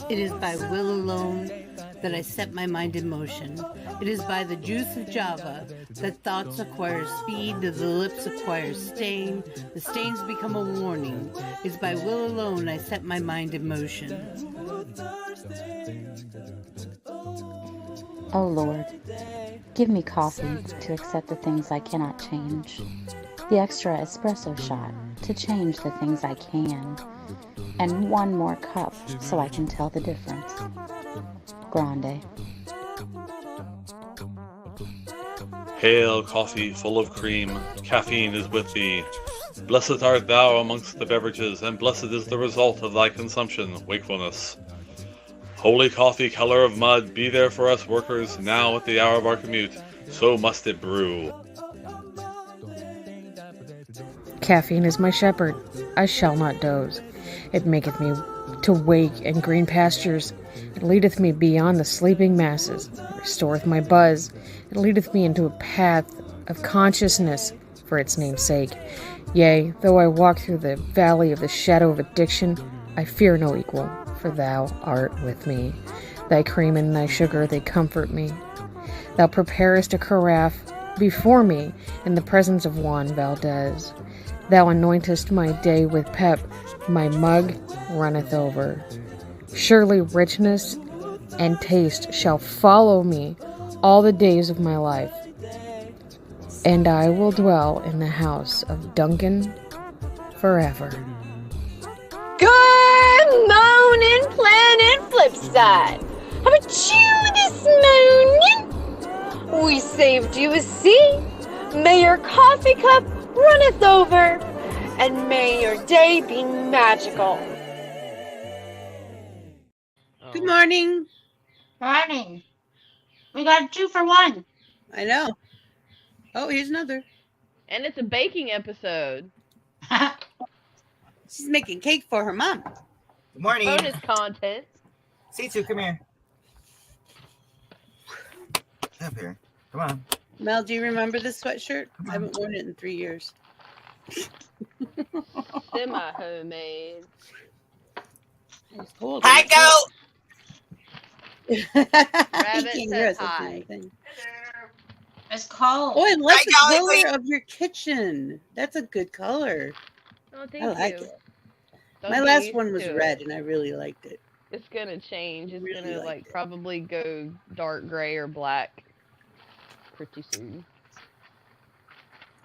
It is by will alone that I set my mind in motion. It is by the juice of Java that thoughts acquire speed, the lips acquire stain, the stains become a warning. It is by will alone I set my mind in motion. Oh Lord, give me coffee to accept the things I cannot change, the extra espresso shot to change the things I can, and one more cup so I can tell the difference. Grande. Hail, coffee full of cream, caffeine is with thee. Blessed art thou amongst the beverages, and blessed is the result of thy consumption, wakefulness. Holy coffee, color of mud, be there for us workers, now at the hour of our commute, so must it brew. Caffeine is my shepherd, I shall not doze. It maketh me to wake in green pastures. It leadeth me beyond the sleeping masses. It restoreth my buzz. It leadeth me into a path of consciousness for its name's sake. Yea, though I walk through the valley of the shadow of addiction, I fear no equal, for thou art with me. Thy cream and thy sugar, they comfort me. Thou preparest a carafe before me in the presence of Juan Valdez. Thou anointest my day with pep, my mug runneth over. Surely richness and taste shall follow me all the days of my life, and I will dwell in the house of Duncan forever. Good morning, Planet Flipside. How about you this morning? We saved you a seat. May your coffee cup runneth over, and may your day be magical. Good morning. Morning. We got a 2 for 1. I know. Oh, here's another. And it's a baking episode. She's making cake for her mom. Good morning. Bonus content. C2, come here. Get up here. Come on. Mel, do you remember this sweatshirt? I haven't worn it in 3 years. Semi-homemade. It's cold. Hi, goat! Rabbit says hi. It's cold. Oh, I like the Hi, color Golly. of your kitchen. That's a good color. Oh, thank I like you. it. Don't My get last used one was to it. red, and I really liked it. It's gonna change. It's Really gonna liked it. probably go dark gray or black pretty soon.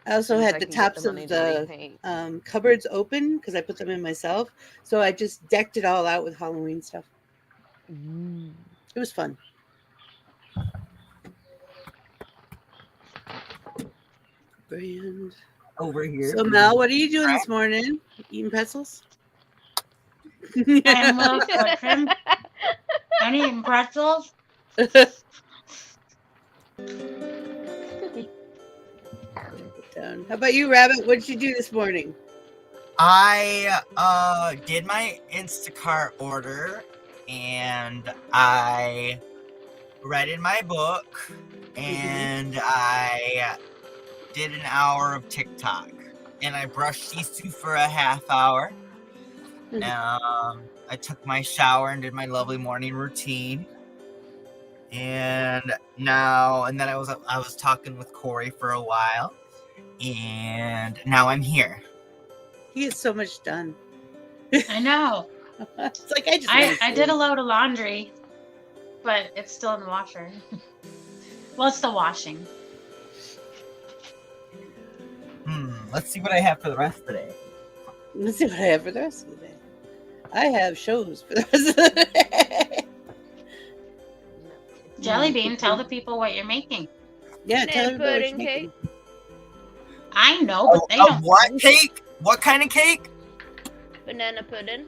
I also If had I the can get tops money of to the repaint. cupboards open because I put them in myself. So I just decked it all out with Halloween stuff. It was fun. Brand. Over here. So Mel, what are you doing this morning? Eating pretzels? I'm Will Kitchen. I'm eating pretzels. Down. How about you, Rabbit? What did you do this morning? I did my Instacart order, and I read in my book, and I did an hour of TikTok, and I brushed these two for a half hour. I took my shower and did my lovely morning routine. And then I was talking with Corey for a while, and now I'm here. He gets so much done. I know. It's like I did a load of laundry, but it's still in the washer. Well, it's the washing. Let's see what I have for the rest of the day. Let's see what I have for the rest of the day. I have shows for the rest of the day. Jelly Bean, tell the people what you're making. Yeah, tell Banana everybody what pudding you're making. cake. I know, but they don't. What cake? What kind of cake? Banana pudding.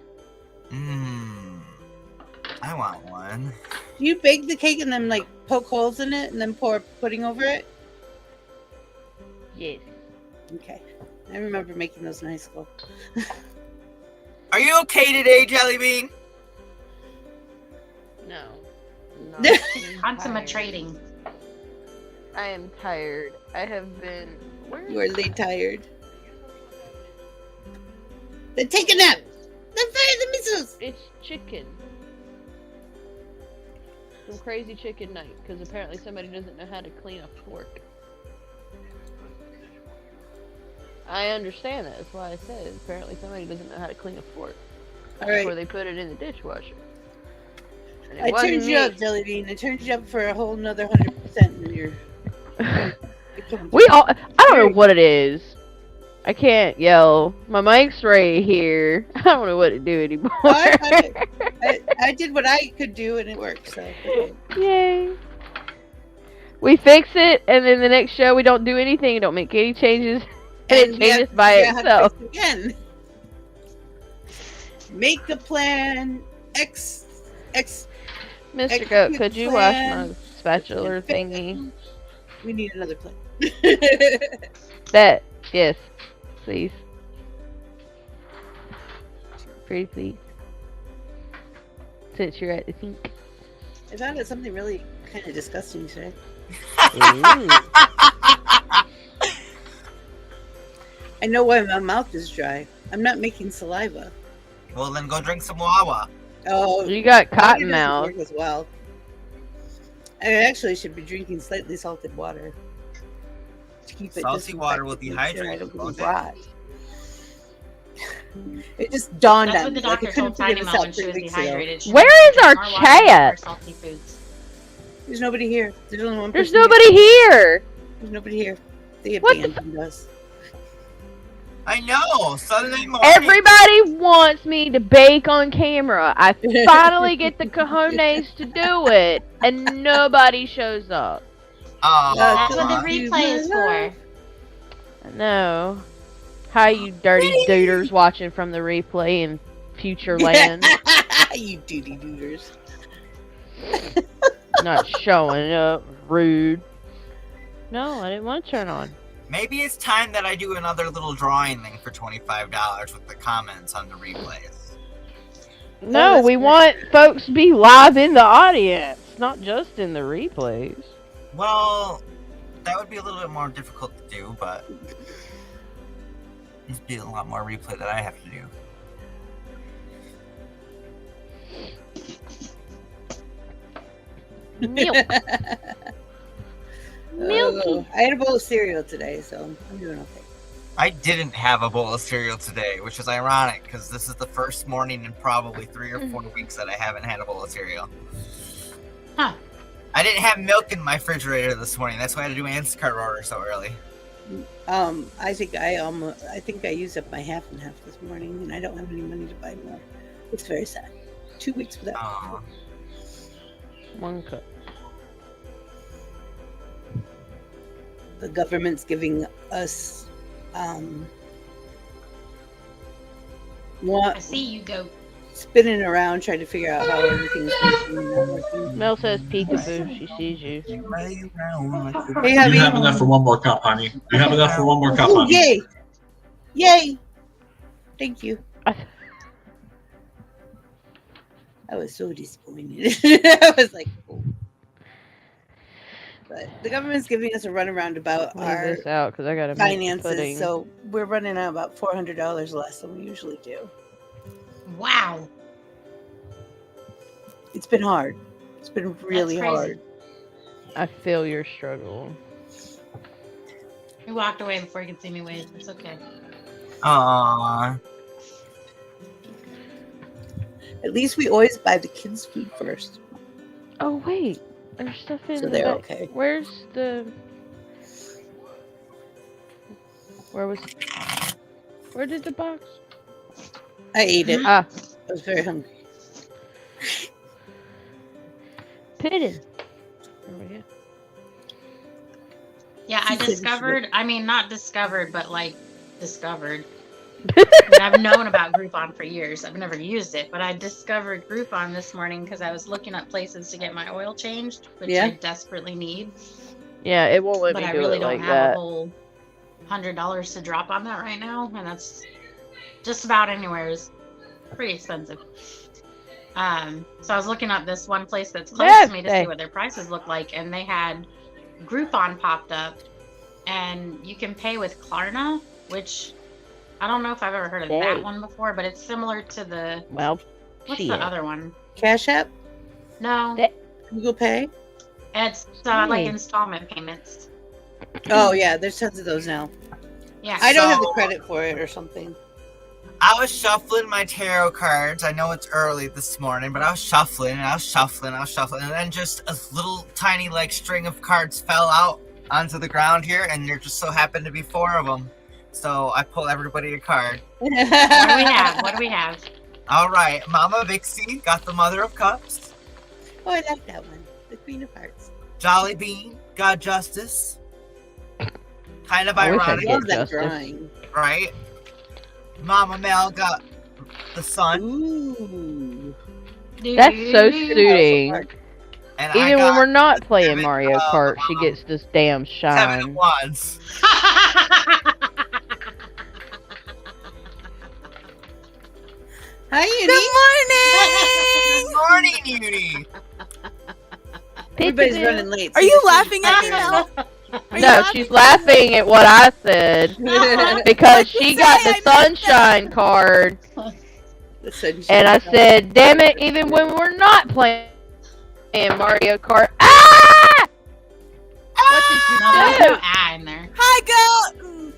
I want one. Do you bake the cake and then like poke holes in it and then pour pudding over it? Yes. Okay. I remember making those in high school. Are you okay today, Jelly Bean? No. Concentrating. I am tired. I have been. You are late tired. Then take a nap. Then Fire the missiles! It's chicken. Some crazy chicken night, because apparently somebody doesn't know how to clean a fork. I understand that. That's why I said apparently somebody doesn't know how to clean a fork. All right. Before they put it in the dishwasher. And it I wasn't turned you me. up, Jelly Bean. I turned you up for a whole nother 100% in your... We all. I don't know what it is. I can't yell. My mic's right here. I don't know what to do anymore. I did what I could do and it worked, so... Okay. Yay. We fix it, and then the next show we don't do anything, don't make any changes, and it changes by itself. Again. Make a plan. Mr. Goat, could you wash my spatula thingy? We need another plan. That, yes, please. Pretty please. Since you're at the sink. I found out something really kind of disgusting today. I know why my mouth is dry. I'm not making saliva. Well, then go drink some Wawa. Oh, You got cotton doesn't mouth. work as well. I actually should be drinking slightly salted water to keep it. Salty water will dehydrate I don't you, get won't it? rot. It just dawned That's on what me. the Like, I doctor couldn't told figure Tiny this Mom out when she 3 was weeks ago. dehydrated. She Where was is our more water and chat? more salty foods. There's nobody here. There's only one There's person nobody here. There's nobody here. They What the abandoned us. I know. Sunday morning. Everybody wants me to bake on camera. I finally get the cojones to do it, and nobody shows up. That's what the replay is for. I know. Hi, you dirty dooders watching from the replay in future land. You duty dooders. Not showing up. Rude. No, I didn't want to turn on. Maybe it's time that I do another little drawing thing for $25 with the comments on the replays. No, we want folks to be live in the audience, not just in the replays. Well, that would be a little bit more difficult to do, but there'd be a lot more replay that I have to do. Milk. Milky. I had a bowl of cereal today, so I'm doing okay. I didn't have a bowl of cereal today, which is ironic because this is the first morning in probably 3 or 4 weeks that I haven't had a bowl of cereal. Huh. I didn't have milk in my refrigerator this morning. That's why I had to do an Instacart order so early. I think I used up my half and half this morning, and I don't have any money to buy more. It's very sad. 2 weeks without. Aw. 1 cup. The government's giving us I see you go. spinning around trying to figure out how everything's working. Mel says peekaboo. She sees you. Hey, You hubby. have enough for one more cup, honey. You have enough for one more cup, Oh, honey. yay! Yay! Thank you. I was so disappointed. I was like, oh. But the government's giving us a runaround about Leave our this out because I gotta make the finances, pudding. so we're running out about $400 less than we usually do. Wow. It's been hard. It's been really That's crazy. hard. I feel your struggle. He walked away before he could see me wave. It's okay. Aww. At least we always buy the kids' food first. Oh wait, there's stuff in So the they're back. okay. Where's the? Where did the box? I ate it. Ah, I was very hungry. pudding. There we go. Yeah, I She said you should discovered. I mean, not discovered, but like discovered. I mean, I've known about Groupon for years. I've never used it, but I discovered Groupon this morning because I was looking up places to get my oil changed, which Yeah. I desperately need. Yeah, it won't let But me I do really it don't like have that. a whole $100 to drop on that right now, and that's just about anywhere is pretty expensive. So I was looking up this one place that's close to me to see what their prices look like, and they had Groupon popped up, and you can pay with Klarna, which I don't know if I've ever heard of Day. that one before, but it's similar to the Well, what's shit. the other one? Cash App? No, That- Google Pay? it's Hey. like installment payments. Oh, yeah, there's tons of those now. Yeah. I don't have the So- credit for it or something. I was shuffling my tarot cards. I know it's early this morning, but I was shuffling, and then just a little tiny like string of cards fell out onto the ground here, and there just so happened to be 4 of them. So I pulled everybody a card. What do we have? What do we have? All right, Mama Vixie got the Mother of Cups. Oh, I like that one. The Queen of Hearts. Jolly Bean got Justice. Kind of I wish I ironic, could. Love that Justice. drawing. right? Mama Mel got the Sun, Ooh. That's so suiting. and I Even when got we're not playing seven Mario of, Kart, she gets this damn 7 of shine. Wands. Hi, Uni. Good morning! Good morning, Uni. Everybody's running late. Are so you this is laughing at me, better. Mel? Are you No, she's laughing at what I said because she got the sunshine card, The sunshine. and I said, "Damn it! Even when we're not playing Mario Kart, ah! What did you No, there's do?" no "ah" in there. Hi, girl!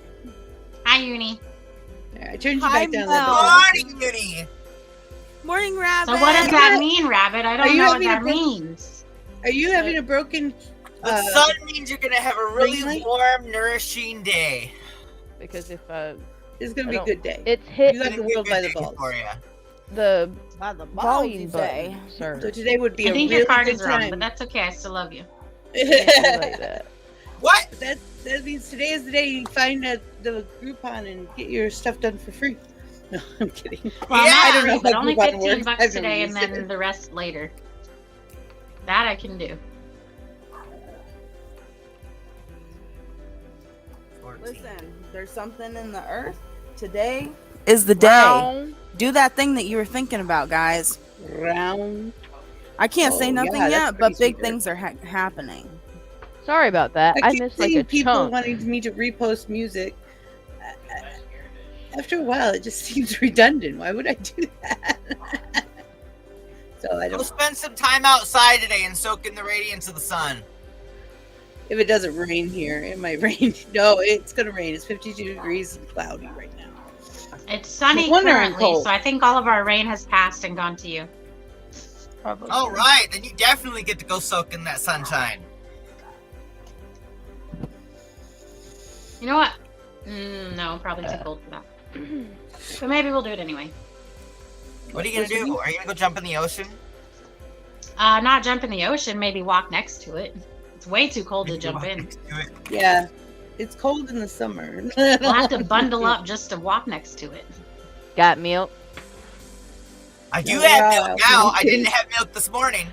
Hi, Uni. I turned you Hi, back down. Mel. Good morning, Uni. Morning, Rabbit. So what does that mean, Rabbit? I Are don't you know what having that a bro- means. Are you having a broken? The sun means you're gonna have a really green light? warm, nourishing day. Because if It's gonna I be a don't- good day. it's hit You got the Gonna be a world good by the day balls. for ya. the By the volume balls, you say. button, sir. So today would be I a think really your card good is wrong, time. but that's okay. I still love you. Can't do like that. What? That means today is the day you find the Groupon and get your stuff done for free. No, I'm kidding. Well, Yeah, not I don't free, know but how only Groupon 15 works. bucks I've never today, and used it. then the rest later. That I can do. Listen, there's something in the earth. Today is the day. Round. Do that thing that you were thinking about, guys. Round. I can't say Oh, nothing yeah, that's yet, but pretty big sweet. things are happening. Sorry about that. I keep missed like seeing a people chunk. wanting me to repost music. After a while, it just seems redundant. Why would I do that? So I Go don't. spend some time outside today and soak in the radiance of the sun. If it doesn't rain here, it might rain. No, it's gonna rain. It's 52 degrees and cloudy right now. It's sunny No wonder I'm currently, cold. so I think all of our rain has passed and gone to you. Probably. All right, then you definitely get to go soak in that sunshine. You know what? No, probably too cold for that. But maybe we'll do it anyway. What are you gonna do? Are you gonna go jump in the ocean? Not jump in the ocean, maybe walk next to it. It's way too cold to Maybe jump walk in. next to it. Yeah, it's cold in the summer. We'll have to bundle up just to walk next to it. Got milk. I do Yeah, have milk now. I didn't have milk this morning.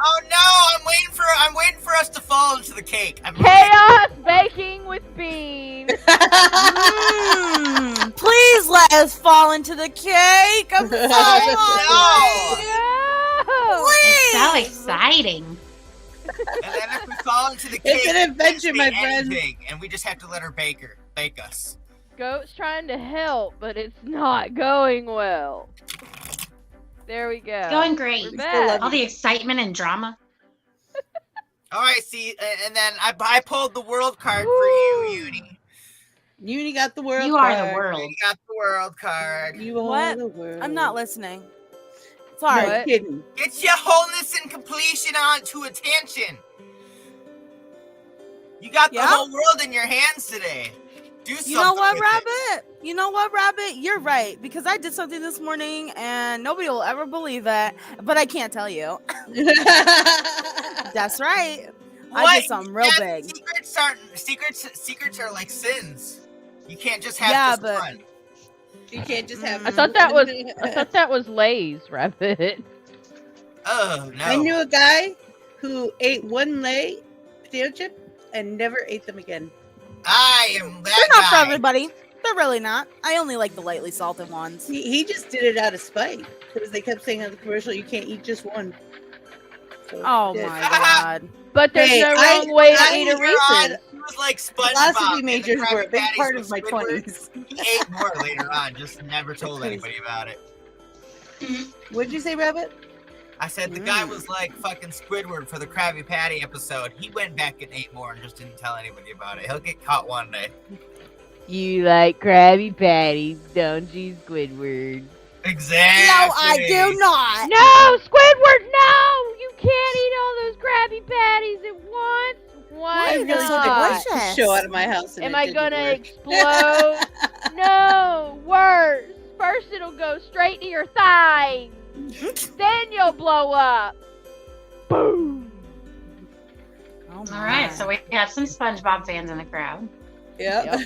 Oh no! I'm waiting for us to fall into the cake. Chaos baking with beans. Please let us fall into the cake. I'm so hungry. No. It's so Please. exciting. And then if we fall into the cake, It's an we can't adventure, my say friend. anything, and we just have to let her bake us. Goat's trying to help, but it's not going well. There we go. It's going great. We're back. All the excitement and drama. All right, see, and then I pulled the world card for you, Uni. Uni got the world. You are card. the world. You got the world card. You are What? the world. I'm not listening. No Sorry. kidding. Get your wholeness and completion onto attention. You got the Yeah? whole world in your hands today. Do something. You know what, with it. Rabbit? You know what, Rabbit? You're right, because I did something this morning and nobody will ever believe it, but I can't tell you. That's right. I What? did something real Yeah, big. Secrets are like sins. You can't just have Yeah, just but- one. You can't just have. I thought that was Lay's rabbit. Oh no. I knew a guy who ate one lay potato chip and never ate them again. I am that They're not for guy. everybody. They're really not. I only like the lightly salted ones. He just did it out of spite because they kept saying on the commercial you can't eat just one. So Oh dead. my god. But there's Hey, no wrong way to eat a Reese's. He was like SpongeBob. Philosophy and majors the Krabby were a big Patties part with of my Squidward. 20s. He ate more later on, just never told anybody about it. What'd you say, Rabbit? I said the guy was like fucking Squidward for the Krabby Patty episode. He went back and ate more and just didn't tell anybody about it. He'll get caught one day. You like Krabby Patties, don't you, Squidward? Exactly. No, I do not. No, Squidward, no! You can't eat all those Krabby Patties at once. Why Why? They're so not? delicious. Show out of my house. And Am it I didn't gonna work. explode? No, worse. First it'll go straight to your thighs. Then you'll blow up. Boom. Oh All right, my. so we have some SpongeBob fans in the crowd. Yep. Yep.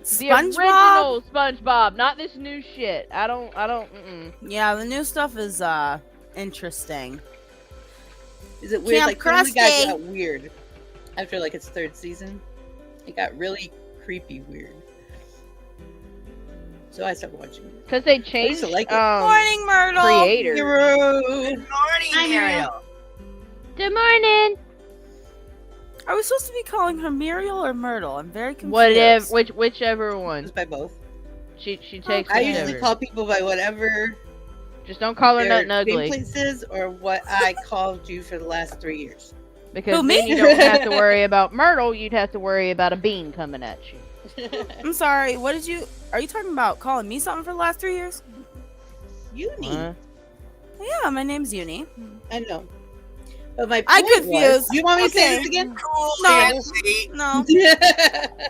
The SpongeBob? original SpongeBob, not this new shit. I don't, Yeah, the new stuff is interesting. Is it weird? Camp Like Family Guy Krusty. got weird after like its 3rd season. It got really creepy weird. So I stopped watching it. Because they used changed to like it. Morning, Myrtle. creator. Good morning, Hi, Ariel. Good morning. Are we supposed to be calling her Muriel or Myrtle? I'm very confused. Whatever, whichever one. Just by both. She takes I whichever. usually call people by whatever Just don't call her their nothing ugly. nameplate is or what I called you for the last 3 years. Because Who, then me? you don't have to worry about Myrtle, you'd have to worry about a bean coming at you. I'm sorry. What did you? Are you talking about calling me something for the last 3 years? Uni. Yeah, my name's Uni. I know. But my I point confused. was, you want me to say Okay. this again? Cool, No. Nancy. No,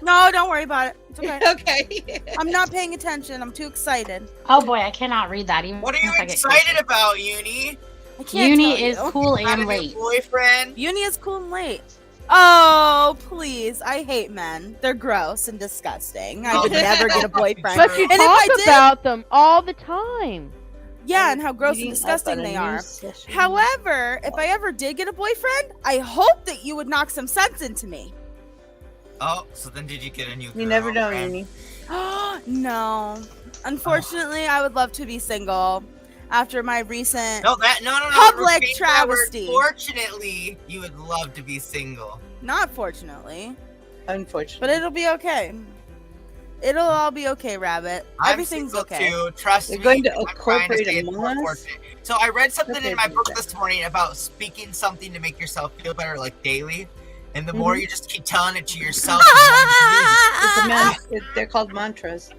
no, don't worry about it. It's okay. Okay. I'm not paying attention. I'm too excited. Oh boy, I cannot read that. Even What are you if I get excited closer. about, Uni? I can't Uni tell is you. cool Got a and new late. boyfriend? Uni is cool and late. Oh, please. I hate men. They're gross and disgusting. I would never get a boyfriend. But you And if talk I did- about them all the time. Yeah, and how gross and Meeting up disgusting on a they new are. session. However, if I ever did get a boyfriend, I hope that you would knock some sense into me. Oh, so then did you get a new You never know, girlfriend? Uni. No. Unfortunately, I would love to be single after my recent. No, no. Public repeat that word. travesty. Fortunately, you would love to be single. Not fortunately, Unfortunately. but it'll be okay. It'll all be okay, Rabbit. I'm Everything's single okay. too. Trust You're me. going to I'm trying incorporate stay more Among Us? fortunate. So I read something in my Okay, book do that. this morning about speaking something to make yourself feel better, like daily. And the more you just keep telling it to yourself, the more you believe it. They're called mantras.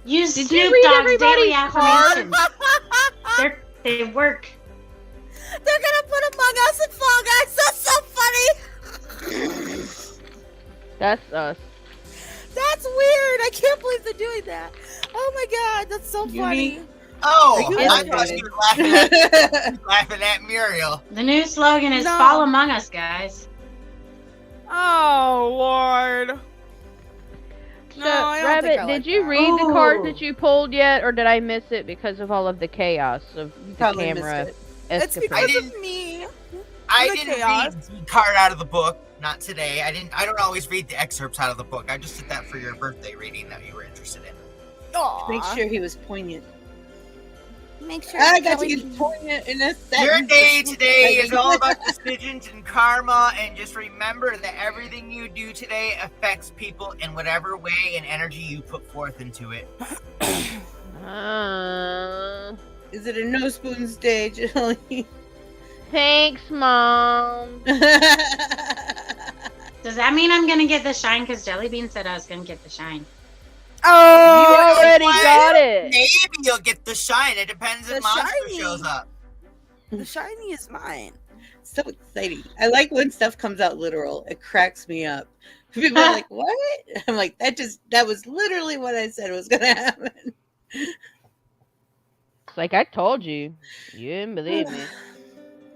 Use Did you Snoop read Dogg's daily everybody's card? affirmations. They work. They're gonna put Among Us in Fall Guys. That's so funny. That's us. That's weird. I can't believe they're doing that. Oh my god, that's so Uni- funny. Oh, Are you I okay? thought you were laughing at Muriel. The new slogan is No. "Fall Among Us, guys." Oh lord. So, No, I don't Rabbit, think I did like you that. read the cards Ooh. that you pulled yet, or did I miss it because of all of the chaos of the Probably camera missed it. It's escapade? because of me. I The didn't chaos. read the card out of the book. Not today. I don't always read the excerpts out of the book. I just did that for your birthday reading that you were interested in. Aw. Make sure he was poignant. Make sure. I got to Kelly- get poignant in a Your sentence. day today is all about decisions and karma, and just remember that everything you do today affects people in whatever way and energy you put forth into it. Is it a no spoons day, Julie? Thanks, Mom. Does that mean I'm gonna get the shine? Because Jellybean said I was gonna get the shine. You Oh, already what? got it. Maybe you'll get the shine. It depends The if Monster shiny. shows up. the shiny is mine. So exciting. I like when stuff comes out literal. It cracks me up. People are like, what? I'm like, that was literally what I said was going to happen. It's like I told you. You didn't believe me.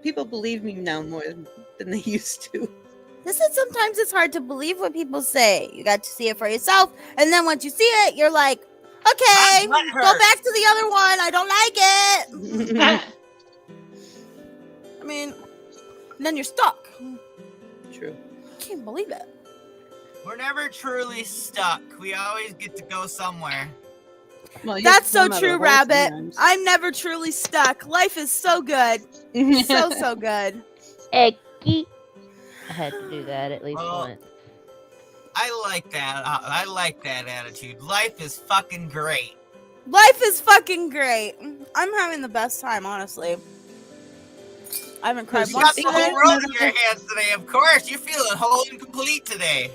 People believe me now more than they used to. This is sometimes it's hard to believe what people say. You got to see it for yourself, and then once you see it, you're like, okay, My butt go hurts. back to the other one. I don't like it. I mean, and then you're stuck. True. I can't believe it. We're never truly stuck. We always get to go somewhere. Well, you have That's to so come out of true, the hole Rabbit. sometimes. I'm never truly stuck. Life is so good. So good. Ecky. I had to do that at least Oh. once. I like that. I like that attitude. Life is fucking great. Life is fucking great. I'm having the best time, honestly. I haven't cried You once got the whole today. world in your hands today, of course. You're feeling whole and complete today.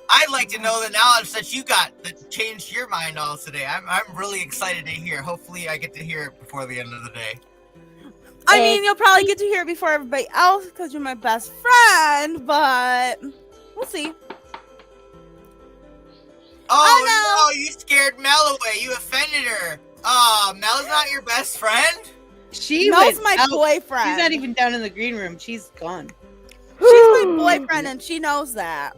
I'd like to know the knowledge that you got that changed your mind all today. I'm really excited to hear. Hopefully I get to hear it before the end of the day. I mean, you'll probably get to hear it before everybody else because you're my best friend, but we'll see. Oh no, you scared Mel away. You offended her. Oh, Mel's not your best friend? Mel's my boyfriend. She's not even down in the green room. She's gone. She's my boyfriend, and she knows that.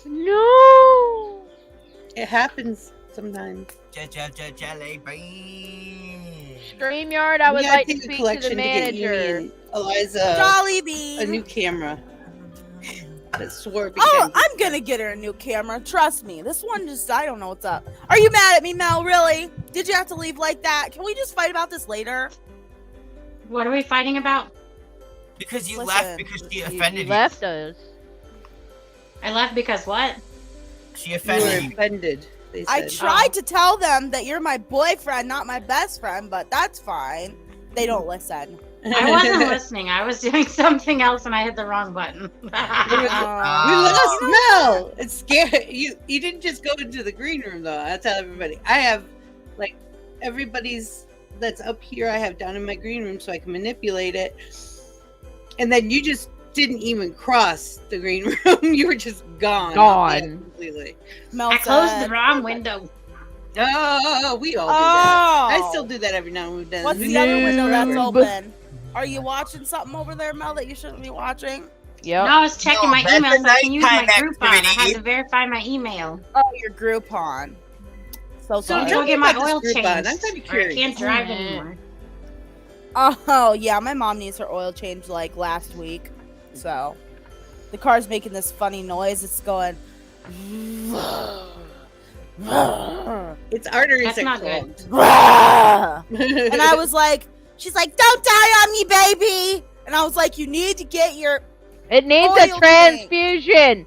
No. It happens sometimes. Jelly bean. StreamYard, I would We gotta like to take a speak to collection the get Yumi manager. and Eliza Jolly Bean. a new camera. That swore Oh, I'm gonna get her a new camera. Trust me. This one just, I don't know what's up. Are you mad at me, Mel? Really? Did you have to leave like that? Can we just fight about this later? What are we fighting about? Because you Listen, left because she offended you. Left us. I left because what? She You were offended you. offended. They I said. tried to tell them that you're my boyfriend, not my best friend, but that's fine. They don't listen. I wasn't listening. I was doing something else and I hit the wrong button. We lost Mel. It's scary. You didn't just go into the green room though. I tell everybody. I have like everybody's that's up here. I have down in my green room so I can manipulate it. And then you just didn't even cross the green room. You were just gone. Completely. Mel I closed said- the wrong window. Oh, we all do that. I still do that every now and then. What's the other window that's open? Are you watching something over there, Mel, that you shouldn't be watching? Yep. No, I was checking my that's email a so I can use my nighttime Groupon. I had activity. to verify my email. Oh, your Groupon. So So sorry. go get my about this oil Groupon. changed. I'm kinda Or I curious. can't drive anymore. Oh, yeah, my mom needs her oil change like last week. So the car's making this funny noise. It's going. Its arteries That's are not good. clogged. And I was like, she's like, don't die on me, baby. And I was like, you need to get your. It needs oil a transfusion.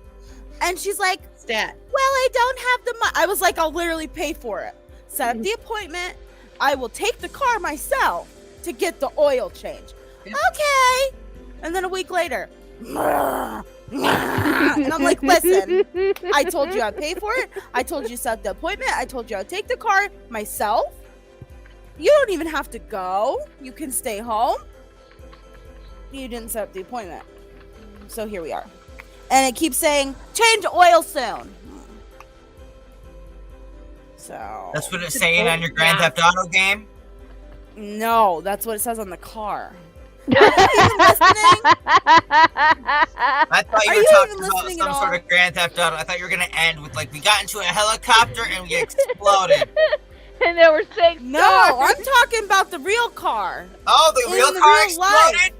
And she's like, Stat. well, I don't have the money. I was like, I'll literally pay for it. Set up the appointment. I will take the car myself to get the oil change. Yep. Okay. And then a week later. And I'm like, listen, I told you I'd pay for it. I told you to set the appointment. I told you I'd take the car myself. You don't even have to go. You can stay home. You didn't set up the appointment. So here we are. And it keeps saying, change oil soon. So. That's what it's saying on your Grand Theft Auto game? No, that's what it says on the car. Are you even listening? I thought Are you were you talking even about listening some at sort all? of Grand Theft Auto. I thought you were going to end with, like, we got into a helicopter and we exploded. And there were 6 No, cars. I'm talking about the real car. Oh, the In real the car real life. exploded?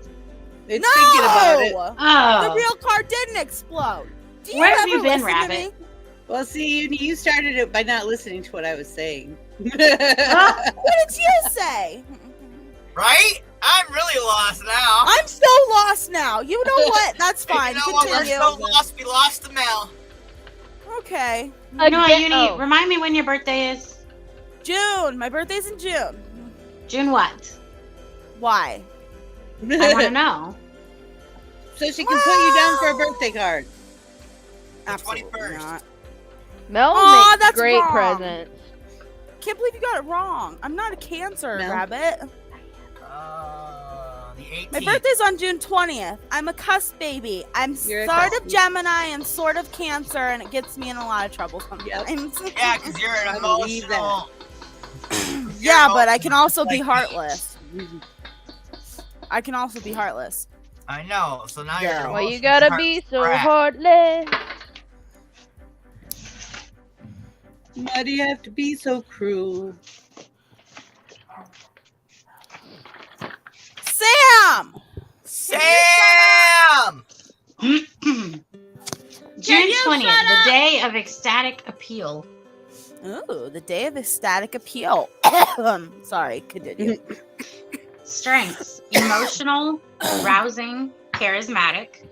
It's No! thinking about it. Oh. The real car didn't explode. Do you Where have ever you been, listen to Rabbit? me? Well, see, you started it by not listening to what I was saying. What did you say? Right? I'm really lost now. I'm so lost now. You know what? That's fine. You know what? We're Continue. so lost, we lost the Mel. Okay. You know what, Again- Uni? oh. Remind me when your birthday is. June. My birthday's in June. June what? Why? I want to know. So she can put you down for a birthday card. Absolutely 21st. not. Mel Aw, makes that's great wrong. presents. Can't believe you got it wrong. I'm not a Cancer, No. Rabbit. The 18th. My birthday's on June 20th. I'm a cusp baby. I'm You're a sort of cusp. Gemini and sort of Cancer, and it gets me in a lot of trouble sometimes. Yeah, because you're an I believe emotional. Yeah, but I can also be like me. heartless. I can also be heartless. I know. So now Yeah. you're. Well, you emotional gotta heart be so crap. heartless. Why do you have to be so cruel? Sam! Sam! June you 20th, shut the up? day of ecstatic appeal. Ooh, the day of ecstatic appeal. Sorry, continue. Strengths: emotional, rousing, charismatic.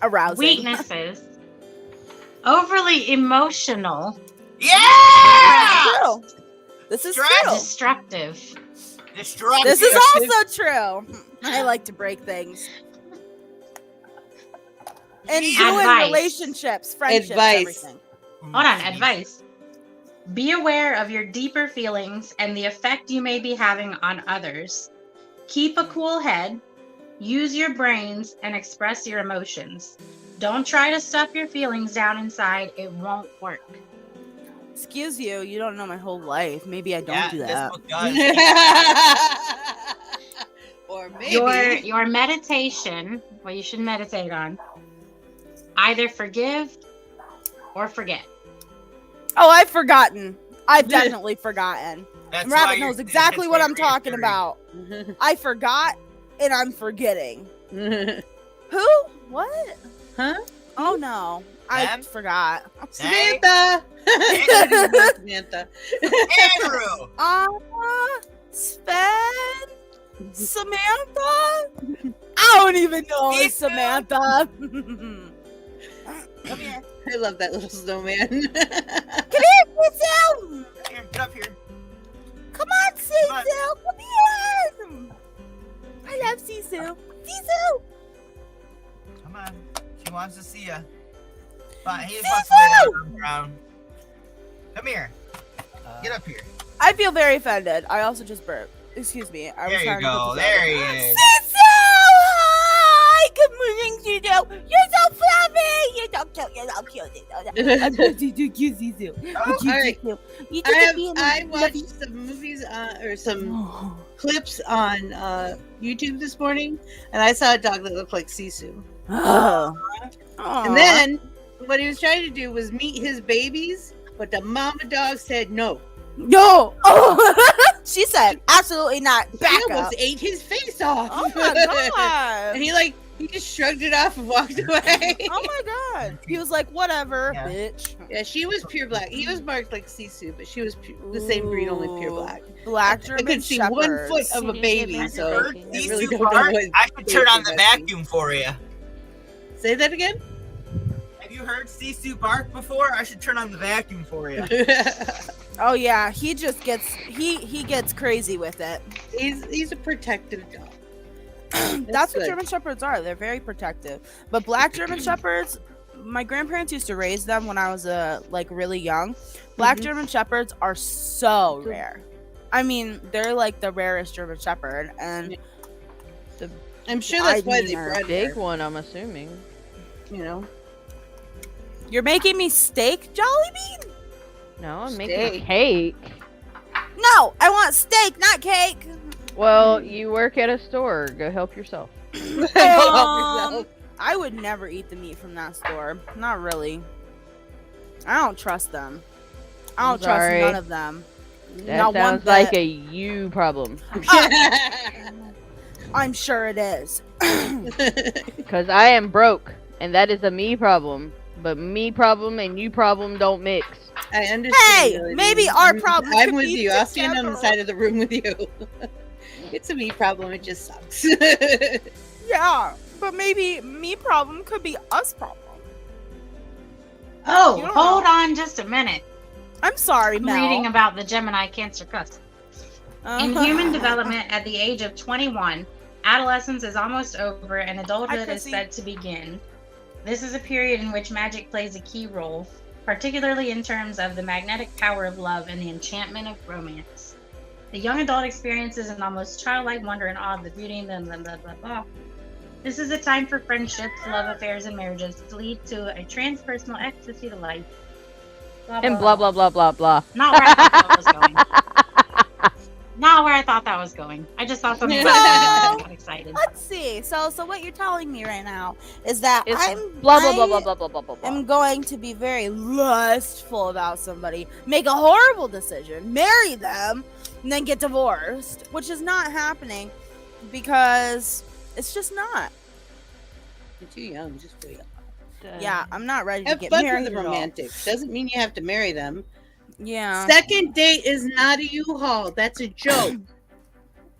Arousing. Weaknesses: overly emotional, Yeah! This is Stress. true. destructive. Destructive. This is also true. I like to break things. And ruin Advice. relationships, friendships, Advice. everything. Hold on, advice. Be aware of your deeper feelings and the effect you may be having on others. Keep a cool head, use your brains, and express your emotions. Don't try to stuff your feelings down inside, it won't work. Excuse you, you don't know my whole life. Maybe I don't Yeah, do this that. book does. Or maybe. Your meditation, what you should meditate on, either forgive or forget. Oh, I've forgotten. I've definitely forgotten. That's why Rabbit you're- knows exactly that's what why I'm you're talking reassuring. about. I forgot and I'm forgetting. Who? What? Huh? Oh no. I Them? forgot. Samantha. Andrew. Samantha. Sven? Samantha? I don't even know it's Samantha. Come here. I love that little snowman. Come here, Sisu! Here, get up here. Come on, Sisu! Come here! I love Sisu. Sisu! Come on. She wants to see you. Fine, he just wants to lay down on the ground. Come here. Get up here. I feel very offended. I also just burped. Excuse me. I was There you trying to go. put this There out. he is. Sisu! Hi! Good morning, Sisu. You're so fluffy. You're so cute. You're so cute. I'm so cute, Sisu. Oh, Cute, all right. cute. You just a being I fluffy. watched some movies or some clips on YouTube this morning, and I saw a dog that looked like Sisu. Oh. And then what he was trying to do was meet his babies, but the mama dog said no. No! Oh! She said, absolutely not. Back He up. almost ate his face off. Oh my god. And he just shrugged it off and walked away. Oh my god. He was like, whatever, Yeah. bitch. Yeah, she was pure black. He was marked like Sisu, but she was the same breed, only pure Ooh. black. Black I German could see 1 foot Shepherds. of a You baby, didn't so get Heard baby. I these really two don't know bark? what. I could turn on the baby that vacuum for you. means. Say that again. Have you heard Sisu bark before? I should turn on the vacuum for you. Oh yeah, he just gets he gets crazy with it. he's a protective dog. That's what good. German Shepherds are. They're very protective. But black German Shepherds, my grandparents used to raise them when I was like really young. Black Mhm. German Shepherds are so rare. I mean, they're like the rarest German Shepherd, and I'm sure that's why mean, they our bred Big her, one, I'm assuming. you know. you're making me steak, Jolly Bean? No, I'm making Steak. a cake. No, I want steak, not cake. Well, you work at a store. Go help yourself. Help Um, yourself. I would never eat the meat from that store. Not really. I don't trust them. I don't I'm trust sorry. none of them. That Not one sounds like bit. a you problem. I'm sure it is. Because I am broke, and that is a me problem. But me problem and you problem don't mix. I understand. Hey, Melody. maybe our problems I'm could with be you. I'll stand on the together. side of the room with you. It's a me problem. It just sucks. Yeah, but maybe me problem could be us problem. Oh, You don't hold know. on just a minute. I'm sorry, I'm Mel. reading about the Gemini Cancer cusp. In Uh-huh. human development at the age of 21, adolescence is almost over and adulthood is Chrissy. set to begin. This is a period in which magic plays a key role, particularly in terms of the magnetic power of love and the enchantment of romance. The young adult experiences an almost childlike wonder and awe of the beauty and blah, blah, blah, blah, blah. This is a time for friendships, love affairs, and marriages to lead to a transpersonal ecstasy to life. And blah, blah, blah, blah, blah. Not where I thought that was going. Not where I thought that was going. I just thought something about it and I got excited. Let's see. So what you're telling me right now is that It's I'm blah, blah, blah, I blah, blah, blah, blah, blah, blah. am going to be very lustful about somebody, make a horrible decision, marry them, and then get divorced, which is not happening because it's just not. You're too young. Just wait. Yeah, I'm not ready to Have get fun married with the at all. romantics. Doesn't mean you have to marry them. Yeah. Second date is not a U-Haul. That's a joke.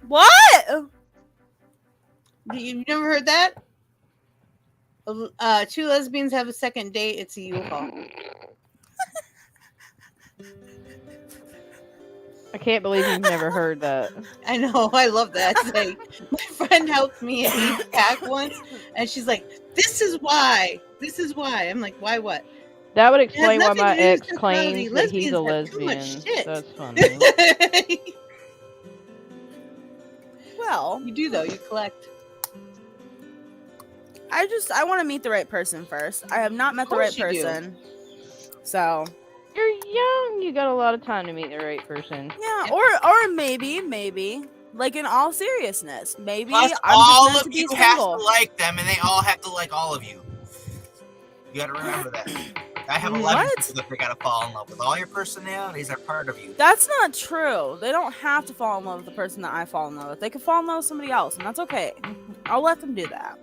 What? You never heard that? Two lesbians have a second date. It's a U-Haul. I can't believe you've never heard that. I know. I love that. It's like, my friend helped me pack once, and she's like, "This is why. This is why." I'm like, "Why? What?" That would explain why nothing my to do with ex sexuality. claims that he's a Lesbians have too much lesbian. shit. That's funny. Well, You do though. You collect. I want to meet the right person first. I have not met the right course you do. person. So, You're young. You got a lot of time to meet the right person. yeah, or maybe, like in all seriousness, maybe Plus, I'm all just meant of to be you have single. to like them, and they all have to like all of you. You gotta remember that. I have 11 What? people that they gotta fall in love with. All your personalities are part of you. That's not true. They don't have to fall in love with the person that I fall in love with. They can fall in love with somebody else, and that's okay. I'll let them do that.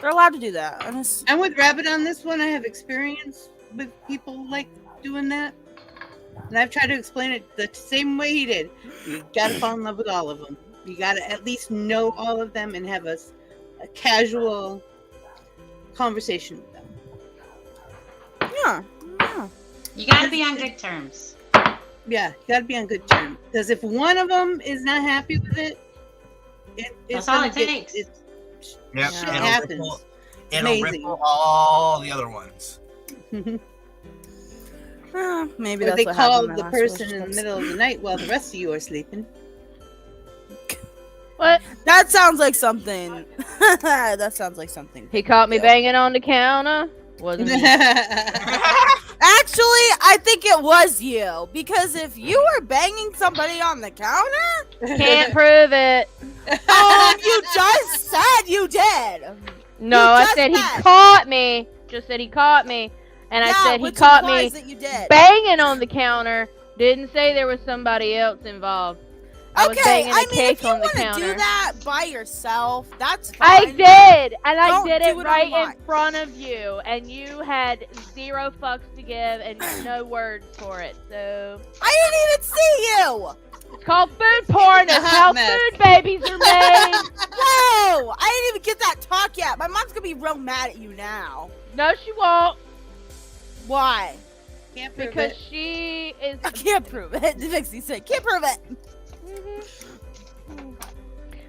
They're allowed to do that. I'm with Rabbit on this one. I have experience with people like doing that. And I've tried to explain it the same way he did. You gotta fall in love with all of them. You gotta at least know all of them and have a casual conversation with them. Yeah. You gotta be on good terms. Yeah, you gotta be on good terms. Because if one of them is not happy with it, it's That's all gonna it get- takes. Yep. Shit It'll happens. It'll Amazing. ripple all the other ones. Maybe Or that's they what call happened in the my last person in the relationships. middle of the night while the rest of you are sleeping. What? That sounds like something. That sounds like something. He caught me Yeah. banging on the counter. Wasn't me. Actually, I think it was you. Because if you were banging somebody on the counter, Can't prove it. you just said you did. No, You I just said he said. caught me. Just said he caught me. And I said he which caught me implies that you did. banging on the counter. Didn't say there was somebody else involved. I was Okay, banging a I mean, cake if you on the want to counter. do that by yourself, that's fine. I did, and I Don't did do it it right online. in front of you, and you had 0 fucks to give and no words for it. So I didn't even see you. it's called food porn. It's hot how mess. food babies are made. Whoa! I didn't even get that talk yet. My mom's gonna be real mad at you now. No, she won't, Why? Can't prove because it. she is. I can't prove it. Dixie said, "Can't prove it."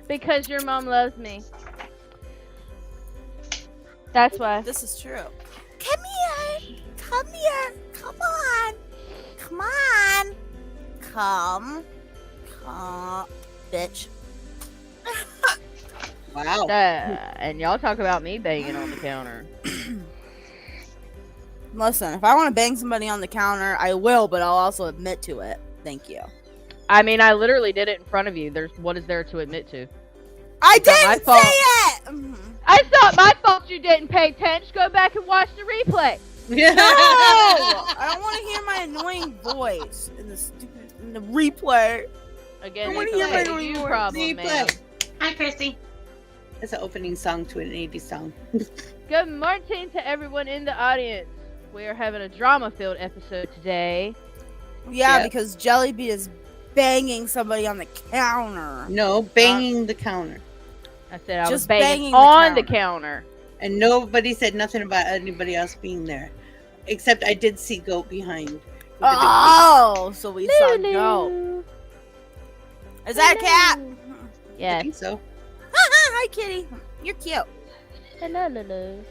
Because your mom loves me. That's why. This is true. Come here. Come here. Come on. Come on. Come. Come. Bitch. Wow. And y'all talk about me banging on the counter. Listen, if I want to bang somebody on the counter, I will, but I'll also admit to it. Thank you. I mean, I literally did it in front of you. What is there to admit to? I It's not my didn't fault. say it! It's not my fault you didn't pay attention. Go back and watch the replay. Yeah. No! I don't want to hear my annoying voice in the replay. Again, I wanna that's hear my a own you voice. problem, man. Replay. Hi, Chrissy. That's an opening song to an 80s song. Good morning to everyone in the audience. We are having a drama-filled episode today. Yeah, Yep. because Jellybean is banging somebody on the counter. No, banging the counter. I said I was Just banging banging the on the counter. counter. And nobody said nothing about anybody else being there. Except I did see Goat behind. with the big Oh, so we saw Lulu. Goat. Is that a cat? I Yes. think so. Hi, kitty. You're cute. Hello, Lulu.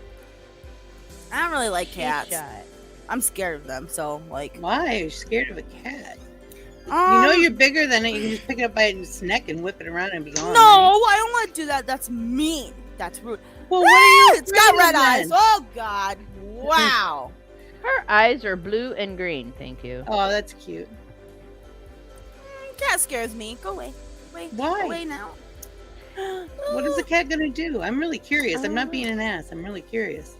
I don't really like She's cats. shy. I'm scared of them, so like. Why? You're scared of a cat. You Um, know you're bigger than it. You can just pick it up by its neck and whip it around and be gone. No, right? I don't want to do that. That's mean. That's rude. Well, what are you? It's got afraid red of eyes. then? Oh God! Wow. Her eyes are blue and green, thank you. Oh, that's cute. Cat scares me. Go away. Wait. Why? Go away now. What is the cat gonna do? I'm really curious. I'm not being an ass. I'm really curious.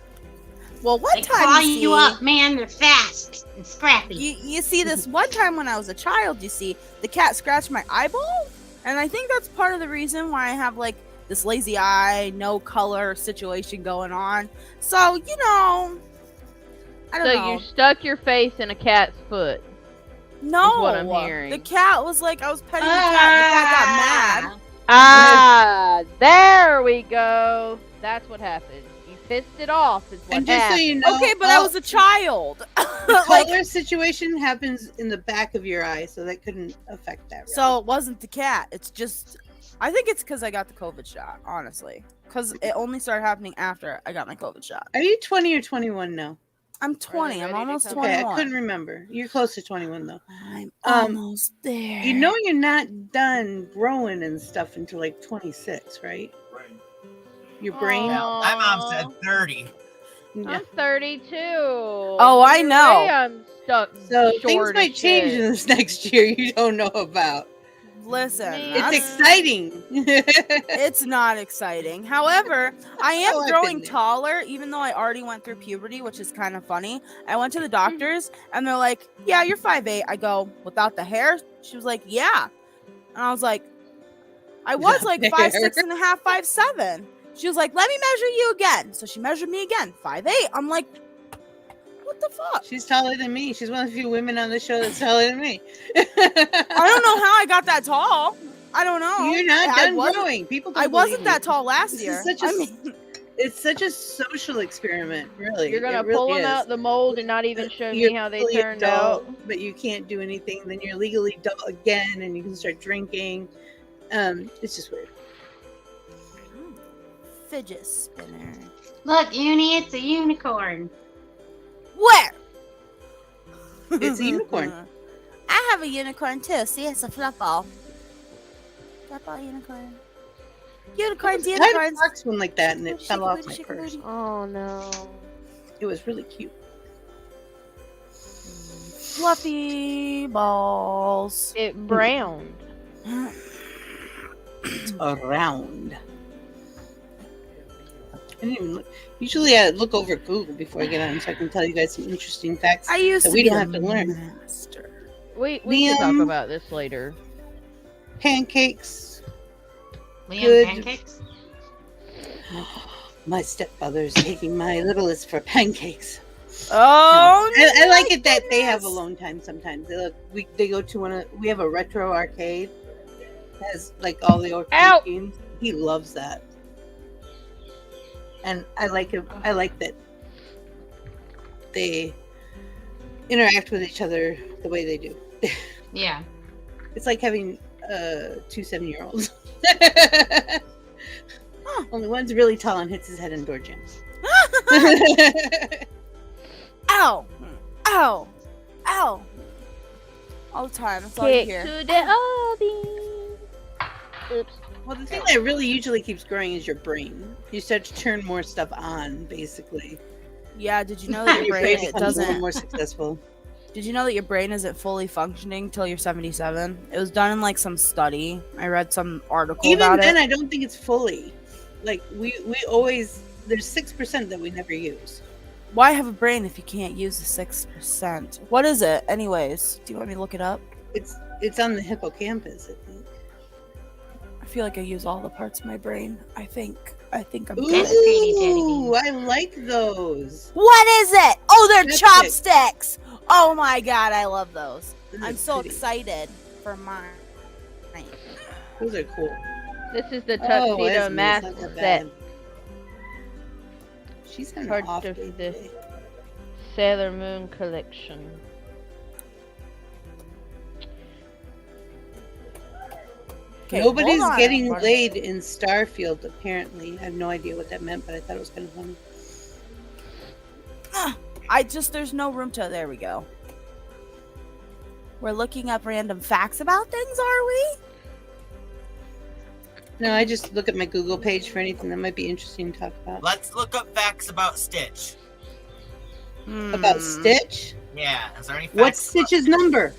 Well, one They time claw you you see, up, man. They're fast and scrappy. you see this one time when I was a child. You see the cat scratched my eyeball, and I think that's part of the reason why I have like this lazy eye, no color situation going on. So I don't So know. you stuck your face in a cat's foot. No, is what I'm hearing. the cat was like, I was petting the cat, and the cat got mad. Ah, there we go. That's what happened. You pissed it off. Is what And just so happened. you know, Okay, but I was a child. the Like, color situation happens in the back of your eye, so that couldn't affect that. Really. so it wasn't the cat. It's just, I think it's because I got the COVID shot, honestly. Because it only started happening after I got my COVID shot. Are you 20 or 21 now? I'm 20. I'm ready to almost come? 21. Okay, I couldn't remember. You're close to 21 though. I'm almost there. You know you're not done growing and stuff until like 26, right? Your brain. No, my mom said 30. Yeah. I'm 32. Oh, I know. I'm stuck. So things short might as change shit. in this next year you don't know about. Listen, It's It's that's- exciting. it's not exciting. However, I am Oh, I've growing been there. taller, even though I already went through puberty, which is kind of funny. I went to the doctors, and they're like, "Yeah, you're 5'8". I go, "Without the hair?" She was like, "Yeah," and I was like, "I was Without like the 5'6" hair. and a half, 5'7". She was like, "Let me measure you again." So she measured me again, 5'8". I'm like, "What the fuck?" She's taller than me. She's one of the few women on the show that's taller than me. I don't know how I got that tall. I don't know. You're not I done wasn't- growing. People don't I wasn't believe that me. tall last This is year. such a I s- mean, It's such a social experiment, really. You're gonna It really pull them is. out the mold and not even show You're me how they legally turned adult, out. but you can't do anything. Then you're legally adult again, and you can start drinking. It's just weird. fidget spinner. Look, Uni, it's a unicorn. Where? It's a unicorn. I have a unicorn too. See, it's a flip ball. Flip ball unicorn. Unicorns, I had a unicorns. box one like that, and it Shake fell it, off booty, my shake it, purse. booty. Oh no. It was really cute. Fluffy balls. It browned. Around. I didn't even look. Usually, I look over Google before I get on, so I can tell you guys some interesting facts I used that to we be don't a have to learn. master. We can talk Liam. about this later. Pancakes. Liam Good. pancakes? My stepfather's taking my littlest for pancakes. Oh, I my like it that they have goodness. alone time sometimes. They go to we have a retro arcade. Has like all the arcade Ow. games. He loves that. And I like it. I like that they interact with each other the way they do. Yeah. It's like having 2 7-year-olds. Only one's really tall and hits his head in door jams. Ow! Ow! Ow! All the time. That's all you Kick hear. to the audience. Oops. Well, the thing that really usually keeps growing is your brain. You start to turn more stuff on, basically. Yeah, did you know that your brain it becomes a little doesn't? more successful. Did you know that your brain isn't fully functioning till you're 77? It was done in like some study. I read some article Even about then, it. I don't think it's fully. Like we always there's 6% that we never use. Why have a brain if you can't use the 6%? What is it, anyways? Do you want me to look it up? It's on the hippocampus, I think. I feel like I use all the parts of my brain. I think I'm Ooh. That's greedy, Jenny Ooh, bean. I like those. What is it? Oh, they're Chopsticks. chopsticks. Oh my god, I love those. Those I'm are so pretty. excited for mine. Those are cool. This is the Oh, tuxedo Esme, mask it's not that set. bad. She's kind Part of off of day the- today. Sailor Moon collection. Okay, Nobody's hold on. getting laid in Starfield, apparently. I have no idea what that meant, but I thought it was kind of funny. There's no room to. There we go. We're looking up random facts about things, are we? No, I just look at my Google page for anything that might be interesting to talk about. Let's look up facts about Stitch. About Stitch? Yeah, is there any facts? What's Stitch's number?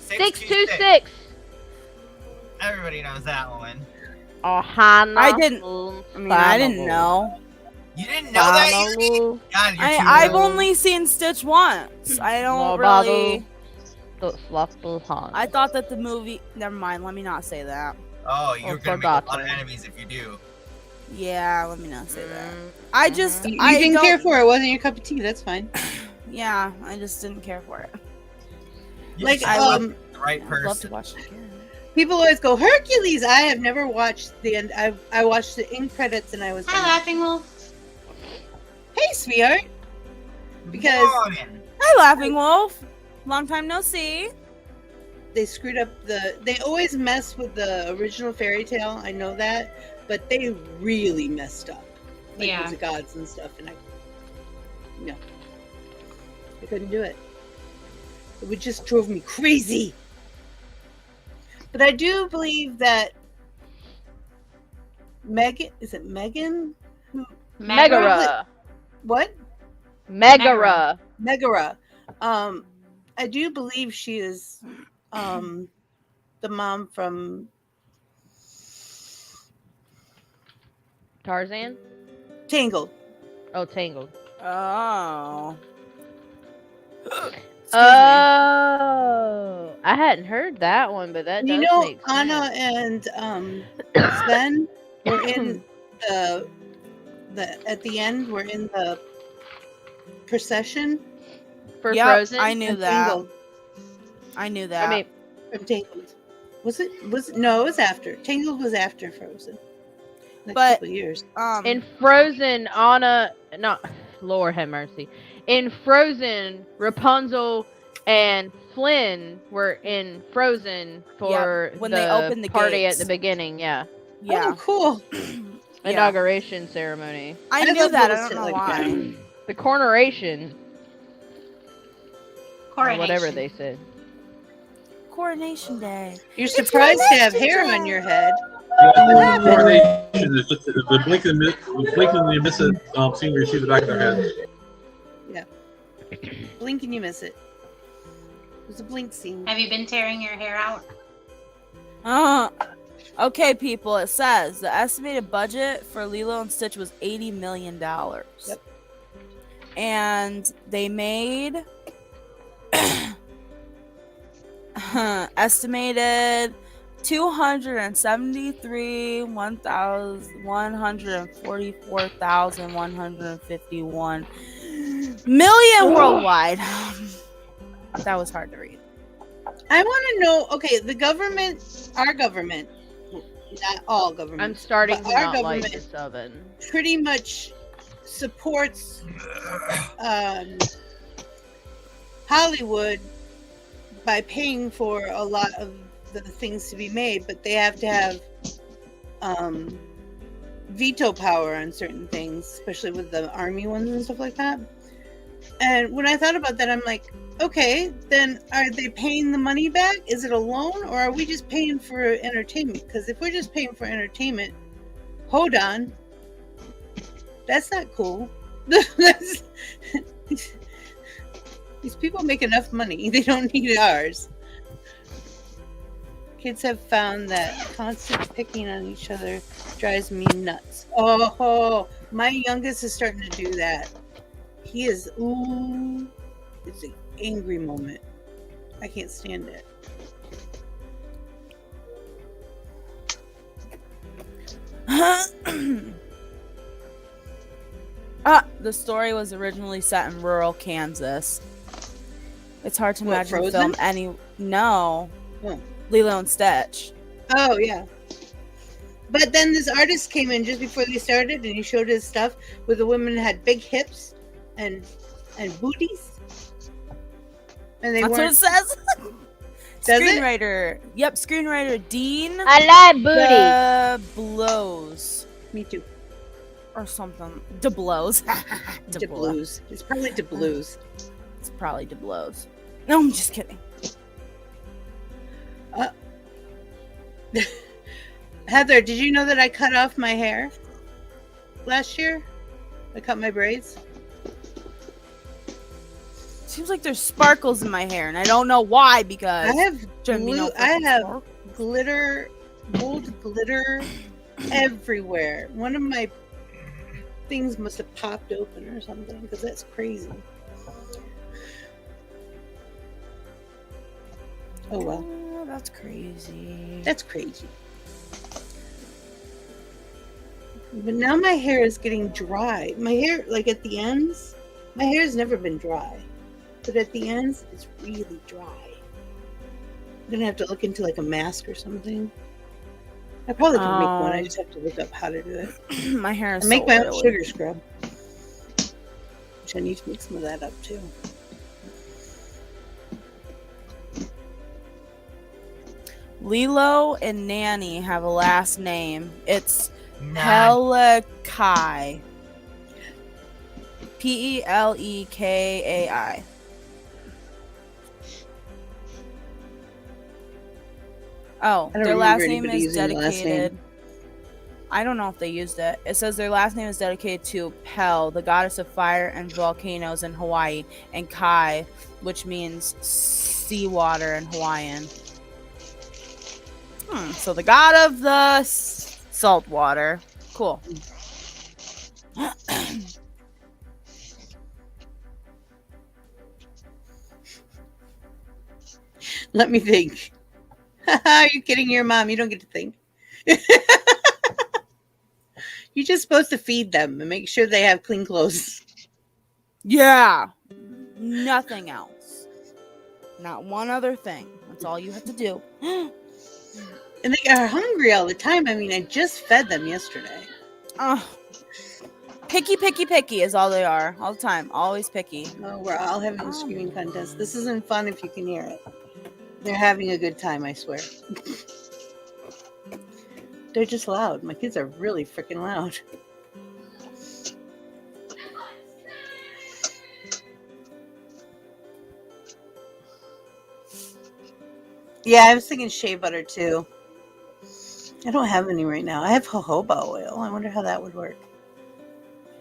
626. Everybody knows that one. Oh, Hannah. I didn't know. You didn't know that? You God, you're too I've old. only seen Stitch once. I don't really. I thought that the movie. Never mind. Let me not say that. Oh, you're gonna make a lot of forgotten. enemies if you do. Yeah, let me not say that. I just. You I didn't don't, care for it. It wasn't your cup of tea. That's fine. Yeah, I just didn't care for it. Like, I love the right I'd love to person. watch it again. people always go Hercules. I have never watched the end. I watched the end credits and I was Hi, Laughing Wolf. hey, sweetheart. Because Morning. Hi, Laughing Wolf. Long time no see. they screwed up they always mess with the original fairy tale. I know that, but they really messed up. Like Yeah. with the gods and stuff, and I couldn't do it. It would just drove me crazy. But I do believe that Megan, is it Megan? Megara. What? Megara. Megara. I do believe she is the mom from Tarzan? Tangled. Oh, Tangled. Oh. Oh, I hadn't heard that one, but that You does know, make Anna sense. and Sven were in the at the end. We're in the procession. For Yep, Frozen? I knew and that. Tangled. I knew that. I mean, From Tangled. Was it? No, it was after. Tangled was after Frozen. Like But- a couple years. in Frozen, Anna, no, Lord have mercy. In Frozen, Rapunzel and Flynn were in Frozen for when the they opened the party gates. at the beginning. Yeah, Yeah. Oh, cool. Yeah. inauguration ceremony, I I knew love that. I little don't shit know like why. the coroneration, or Coronation. whatever they said. Coronation Day. You're surprised to have hair on your head. Yeah, coronation is just the blink and you miss it. Seeing you see the back of their head. Blink and you miss it. There's a blink scene. Have you been tearing your hair out? Okay, people. It says the estimated budget for Lilo and Stitch was $80 million. Yep. And they made estimated 273,144,151 million worldwide. That was hard to read. I want to know. Okay, the government, our government, not all government. I'm starting but to our not like government this oven. pretty much supports Hollywood by paying for a lot of the things to be made, but they have to have veto power on certain things, especially with the army ones and stuff like that. And when I thought about that, I'm like, okay, then are they paying the money back? Is it a loan, or are we just paying for entertainment? Because if we're just paying for entertainment, hold on, that's not cool. That's, these people make enough money; they don't need ours. Kids have found that constant picking on each other drives me nuts. Oh, my youngest is starting to do that. He is, ooh, it's an angry moment. I can't stand it. The story was originally set in rural Kansas. It's hard to What, imagine Frozen? film any. No, Oh. Lilo and Stitch. Oh, yeah. But then this artist came in just before they started, and he showed his stuff where the women had big hips and booties. And they That's what weren't. it says. Does it? Screenwriter. Yep, screenwriter Dean I like booty. DeBlows Me too. or something. DeBlows. DeBlues. It's probably DeBlues. It's probably DeBlows. No, I'm just kidding. Heather, did you know that I cut off my hair last year? I cut my braids. Seems like there's sparkles in my hair, and I don't know why because I have Shouldn't be no glue. I freaking have spark. glitter, gold glitter everywhere. One of my things must have popped open or something because that's crazy. Oh well, Oh, that's crazy. that's crazy. But now my hair is getting dry. My hair, like at the ends, my hair has never been dry. but at the ends, it's really dry. I'm gonna have to look into like a mask or something. I probably could make one. I just have to look up how to do it. My hair is I make so my own oily. sugar scrub, which I need to make some of that up too. Lilo and Nanny have a last name. It's None. Pelekai. Pelekai. Oh, I don't their last remember name anybody is using the last dedicated. name. I don't know if they used it. It says their last name is dedicated to Pel, the goddess of fire and volcanoes in Hawaii, and Kai, which means seawater in Hawaiian. So the god of the salt water. Cool. Let me think. Are you kidding your mom? You don't get to think. You're just supposed to feed them and make sure they have clean clothes. Yeah. Nothing else. Not one other thing. That's all you have to do. And they are hungry all the time. I mean, I just fed them yesterday. Picky is all they are. All the time. Always picky. Oh, we're all having a screaming contest. This isn't fun if you can hear it. They're having a good time, I swear. They're just loud. My kids are really freaking loud. Yeah, I was thinking shea butter too. I don't have any right now. I have jojoba oil. I wonder how that would work.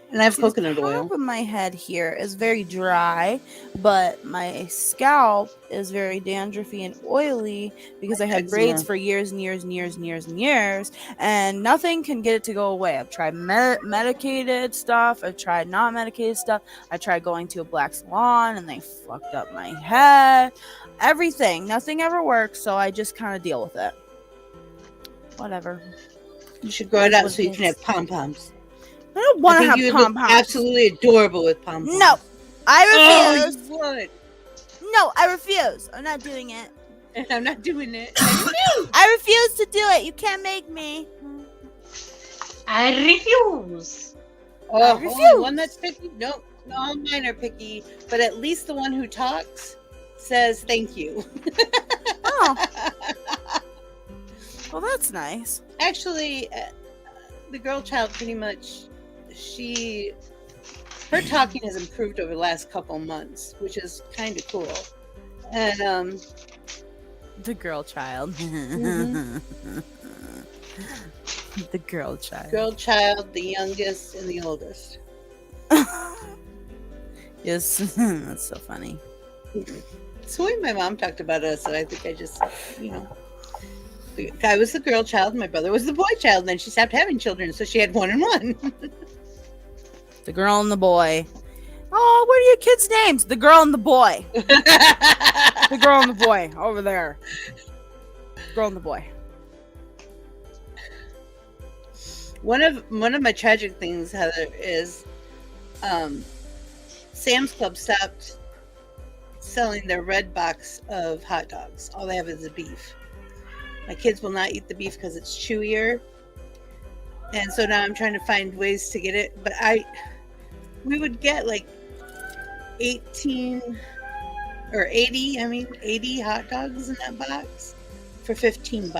And I have coconut The oil. top of my head here is very dry, but my scalp is very dandruffy and oily because I had braids for years and years and years and years and years, and nothing can get it to go away. I've tried medicated stuff. I've tried not medicated stuff. I tried going to a black salon, and they fucked up my head. Everything. Nothing ever works, so I just kind of deal with it. Whatever. You should grow it out so you can have pom-poms. I don't want to have pom-poms. Absolutely adorable with pom-poms. No, I refuse. Oh, you would. No, I refuse. I'm not doing it. And I'm not doing it. I refuse to do it. You can't make me. I refuse. Oh, refuse. only one that's picky? Nope. All mine are picky. But at least the one who talks says thank you. Oh. Well, that's nice. Actually, the girl child pretty much, her talking has improved over the last couple months, which is kind of cool. And The girl child. Mhm. The girl child. girl child, the youngest and the oldest. Yes, that's so funny. So when my mom talked about us, and I think I just, I was the girl child, my brother was the boy child, and then she stopped having children, so she had one and one. The girl and the boy. Oh, what are your kids' names? The girl and the boy. The girl and the boy over there. Girl and the boy. One of my tragic things, Heather, is Sam's Club stopped selling their red box of hot dogs. All they have is the beef. My kids will not eat the beef because it's chewier. And so now I'm trying to find ways to get it. But we would get like 80 hot dogs in that box for $15.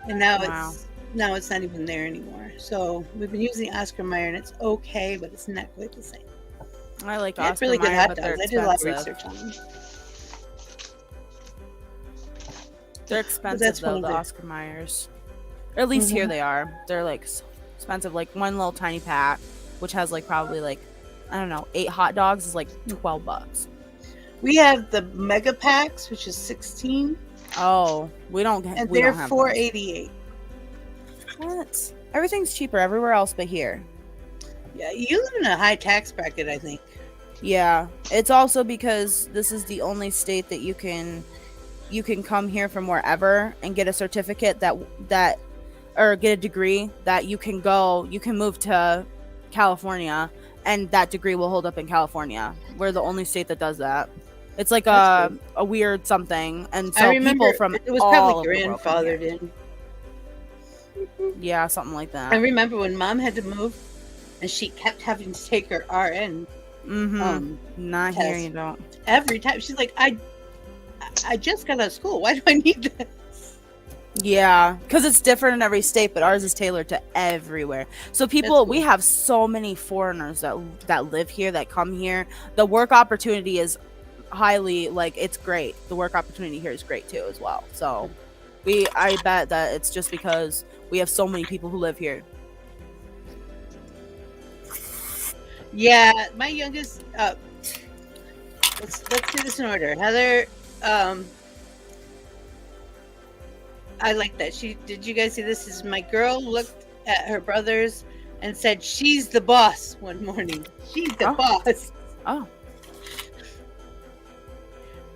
And now it's not even there anymore. So we've been using Oscar Mayer, and it's okay, but it's not quite the same. I like It's Oscar really good Mayer, hot but dogs. they're I did a lot of expensive. research on them. They're expensive that's though, one the of the- Oscar Mayers. Or at least here they are. They're like so expensive. Like one little tiny pack, which has like probably like, I don't know, 8 hot dogs is like $12. We have the mega packs, which is 16, Oh, we don't and we they're don't have those. $4.88. What? Everything's cheaper everywhere else but here. Yeah, you live in a high tax bracket, I think. Yeah, it's also because this is the only state that you can come here from wherever and get a certificate or get a degree that you can move to California and that degree will hold up in California. We're the only state that does that. It's like That's a weird something, and I so remember people from it was all probably over the world come grandfathered here. in. Yeah, something like that. I remember when Mom had to move, and she kept having to take her RN. Not here, test. you don't. Every time she's like, I just got out of school. Why do I need this? Yeah, because it's different in every state, but ours is tailored to everywhere. So people, That's cool. we have so many foreigners that live here, that come here. The work opportunity is highly, like, it's great. The work opportunity here is great too, as well. So I bet that it's just because we have so many people who live here. Yeah, my youngest. Let's do this in order. Heather, I like that. Did you guys see this? Is my girl looked at her brothers and said, "She's the boss." One morning, she's the boss. Oh.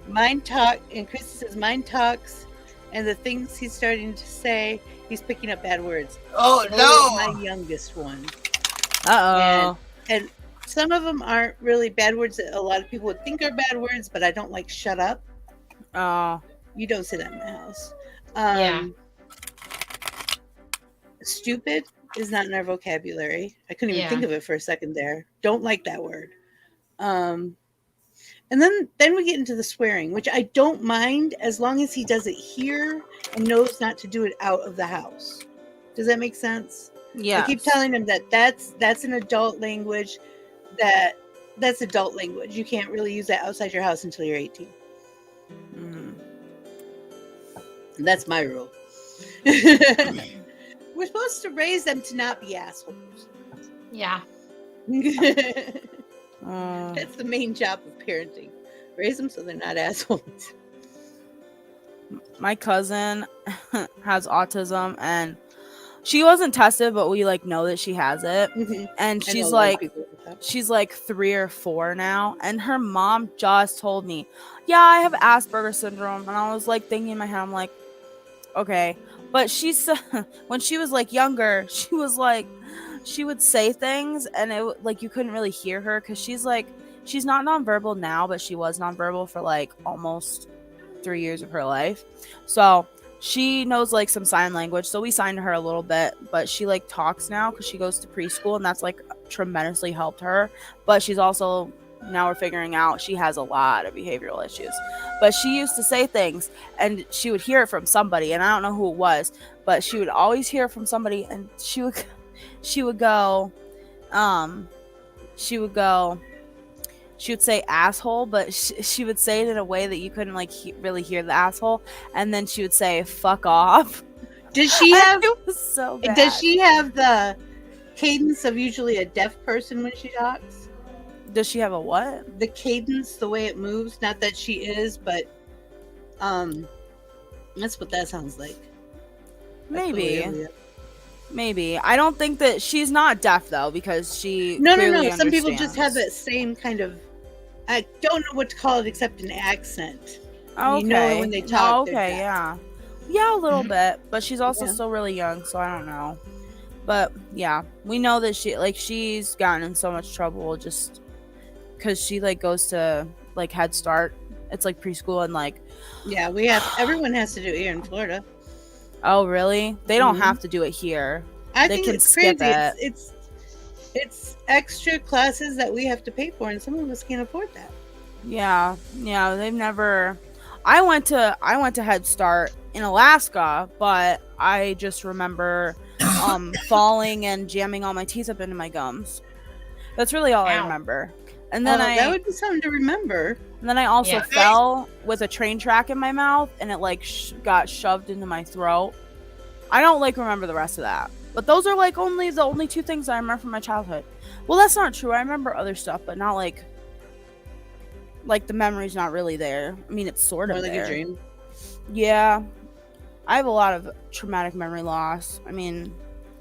Mind talk, and Christy says mind talks, and the things he's starting to say, he's picking up bad words. Oh So no! is my youngest one. Uh-oh. And some of them aren't really bad words that a lot of people would think are bad words, but I don't like shut up. Oh. You don't say that in my house. Yeah. Stupid is not in our vocabulary. I couldn't even think of it for a second there. Don't like that word. And then we get into the swearing, which I don't mind as long as he does it here and knows not to do it out of the house. Does that make sense? Yeah. I keep telling him that that's an adult language. That's adult language. You can't really use that outside your house until you're 18. That's my rule. We're supposed to raise them to not be assholes. Yeah. That's the main job of parenting. Raise them so they're not assholes. My cousin has autism, and she wasn't tested, but we like know that she has it. And she's like 3 or 4 now, and her mom just told me, yeah, I have Asperger's syndrome. And I was like thinking in my head, I'm like, okay. But she's when she was like younger, she was like, she would say things and it like you couldn't really hear her, because she's not nonverbal now, but she was nonverbal for like almost 3 years of her life. So she knows like some sign language, so we signed to her a little bit, but she like talks now because she goes to preschool, and that's like tremendously helped her. But she's also, now we're figuring out, she has a lot of behavioral issues. But she used to say things and she would hear it from somebody, and I don't know who it was, but she would always hear it from somebody, and she would say asshole, but she would say it in a way that you couldn't like really hear the asshole, and then she would say fuck off. Does she have it was so bad. Does she have the cadence of usually a deaf person when she talks? Does she have a what? The cadence, the way it moves. Not that she is, but that's what that sounds like. Maybe. I don't think that she's not deaf though, because she No. clearly Some people understands. just have that same kind of, I don't know what to call it except an accent. Okay. You know when they talk. Okay, yeah, a little bit, but she's also still really young, so I don't know. But yeah, we know that she's gotten in so much trouble just because she like goes to like Head Start. It's like preschool, and like everyone has to do it here in Florida. Oh really? They don't have to do it here. I they think can it's skip crazy. it. It's extra classes that we have to pay for, and some of us can't afford that. Yeah, they've never. I went to Head Start in Alaska, but I just remember falling and jamming all my teeth up into my gums. That's really all I remember. And then that would be something to remember. And then I also fell with a train track in my mouth, and it like got shoved into my throat. I don't like remember the rest of that. But those are like the only 2 things I remember from my childhood. Well, that's not true. I remember other stuff, but not like the memory's not really there. I mean, it's sort of more like there. a dream. Yeah. I have a lot of traumatic memory loss. I mean,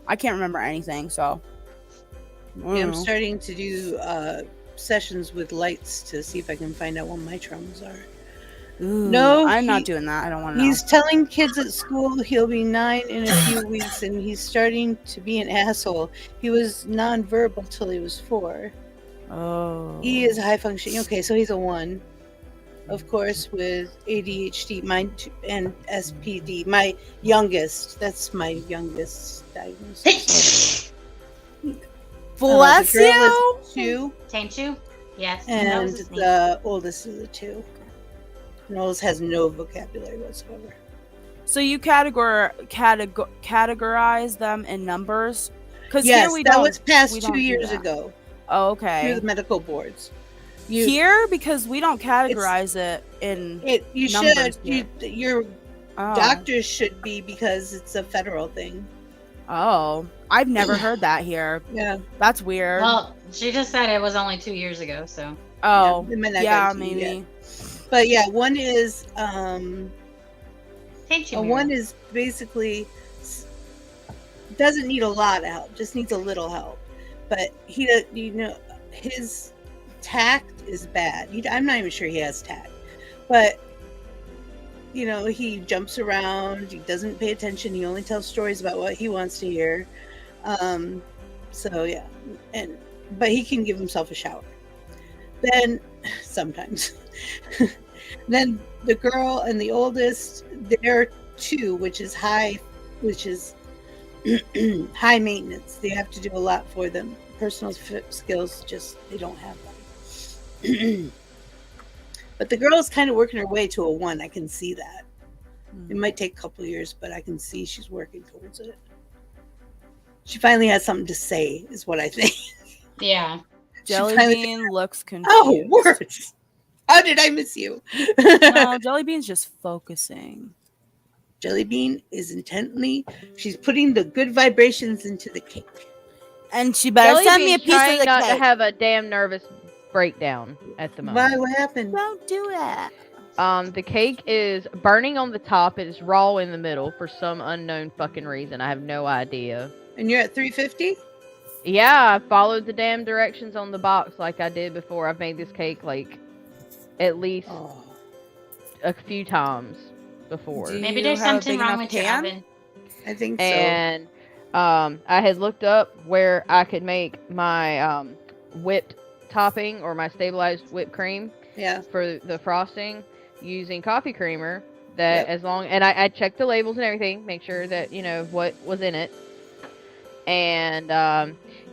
I can't remember anything, so. I'm starting to do sessions with lights to see if I can find out what my traumas are. Ooh, no, I'm not doing that. I don't want to know. He's telling kids at school he'll be 9 in a few weeks, and he's starting to be an asshole. He was nonverbal till he was 4. Oh. He is high functioning. Okay, so he's a 1. Of course, with ADHD, and SPD. My youngest. That's my youngest diagnosis. Bless the girl you. is 2, Taint you? Yes. that and was his name. the oldest is a 2. Knowles has no vocabulary whatsoever. So you categorize them in numbers? Because Yes, here we that don't. was passed we 2 don't do years that. ago Oh, through okay. the medical boards. Here, because we don't categorize it in You numbers should. here. Your Oh. doctors should be, because it's a federal thing. Oh, I've never heard that here. Yeah. That's weird. Well, she just said it was only 2 years ago, so. Oh, it might not yeah, go to you maybe. yet. But yeah, one is Taint you, one Muriel. is basically doesn't need a lot of help, just needs a little help. But he does, his tact is bad. I'm not even sure he has tact, but he jumps around. He doesn't pay attention. He only tells stories about what he wants to hear. So yeah, but he can give himself a shower. Then sometimes, then the girl and the oldest, they're 2, which is high maintenance. They have to do a lot for them. Personal skills, they don't have them. But the girl is kind of working her way to a 1. I can see that. It might take a couple years, but I can see she's working towards it. She finally has something to say, is what I think. Yeah. Jellybean looks confused. Oh, worse. How did I miss you? No, Jellybean's just focusing. Jellybean is she's putting the good vibrations into the cake. And she better send me a Jellybean's piece trying of the not cake. to have a damn nervous breakdown at the moment. Why? What happened? Don't do it. The cake is burning on the top. It is raw in the middle for some unknown fucking reason. I have no idea. And you're at 350? Yeah, I followed the damn directions on the box like I did before. I've made this cake like at least a few times before. Do Maybe you there's have a something big wrong enough with your pan? oven. I think so. And I had looked up where I could make my whipped topping or my stabilized whipped cream for the frosting using coffee creamer. That as long and I checked the labels and everything, make sure that what was in it. And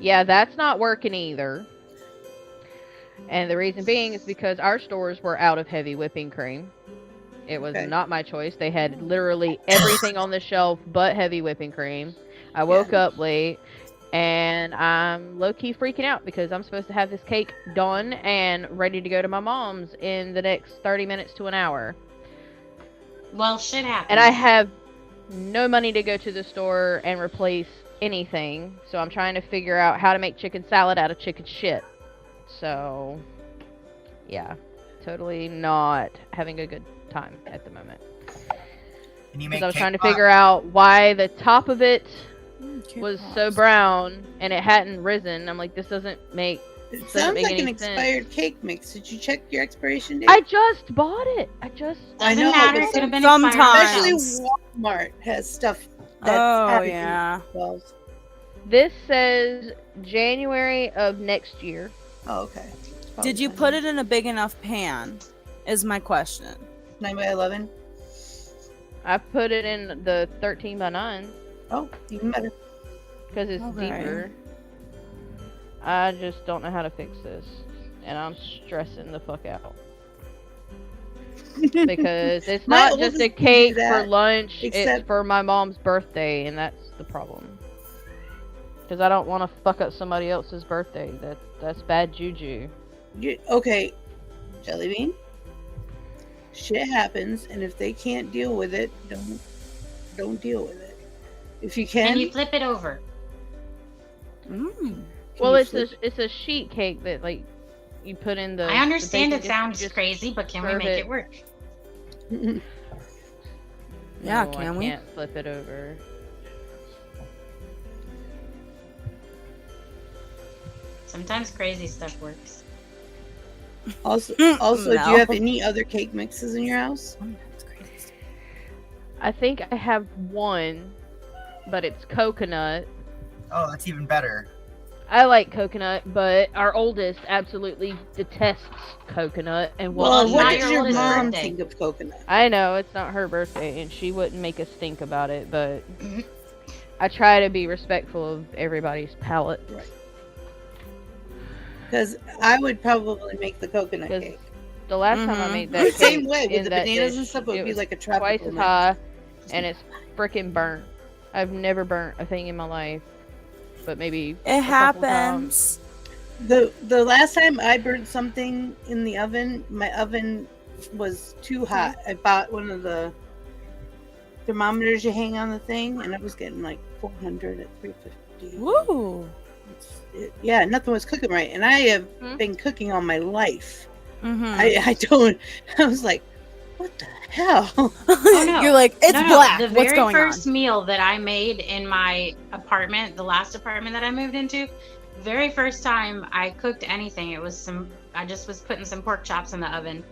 yeah, that's not working either. And the reason being is because our stores were out of heavy whipping cream. It was not my choice. They had literally everything on the shelf but heavy whipping cream. I woke up late and I'm low-key freaking out because I'm supposed to have this cake done and ready to go to my mom's in the next 30 minutes to an hour. Well, shit happens. And I have no money to go to the store and replace anything. So I'm trying to figure out how to make chicken salad out of chicken shit. So, yeah. Totally not having a good time at the moment. Because I was trying to figure out why the top of it was so brown and it hadn't risen. I'm like, this doesn't make It doesn't sounds make like an any sense. expired cake mix. Did you check your expiration date? I just bought it. I Doesn't know, matter. but It could have been sometimes. expired. especially Walmart has stuff that's Oh, happy yeah. Well, This says January of next year. oh, okay. Did you put it in a big enough pan? Is my question. 9x11? I put it in the 13 by 9 Oh, even better. because it's Okay. deeper. I just don't know how to fix this, and I'm stressing the fuck out because it's My not just oldest a can do cake for that, lunch; it's except- for my mom's birthday, and that's the problem. Because I don't want to fuck up somebody else's birthday. That's bad juju. Okay, Jellybean. Shit happens, and if they can't deal with it, don't deal with it. If you can, And you flip it over. Well, you it's a sheet cake that like you put in the. I understand the it baking, sounds just crazy, but can we serve make it work? Yeah, No, can I we? can't flip it over. Sometimes crazy stuff works. Also, No. do you have any other cake mixes in your house? I think I have one, but it's coconut. Oh, that's even better. I like coconut, but our oldest absolutely detests coconut and will Well, it's what not did your your oldest mom birthday. think of coconut? I know it's not her birthday, and she wouldn't make a stink about it, but I try to be respectful of everybody's palate. Right. Because I would probably make the coconut 'Cause cake. The last time I made that The cake, same way with in the that bananas and dish, stuff, it would be was like a tropical twice as mix. high, and it's freaking burnt. I've never burnt a thing in my life, but maybe It a couple times. happens. The last time I burnt something in the oven, my oven was too hot. I bought one of the thermometers you hang on the thing, and it was getting like 400 at 350. Woo! Yeah, nothing was cooking right, and I have been cooking all my life. Mm-hmm. I was like, what the hell? Oh, no. You're like, it's black. The What's very going first on? meal that I made in my apartment, the last apartment that I moved into, very first time I cooked anything, I just was putting some pork chops in the oven.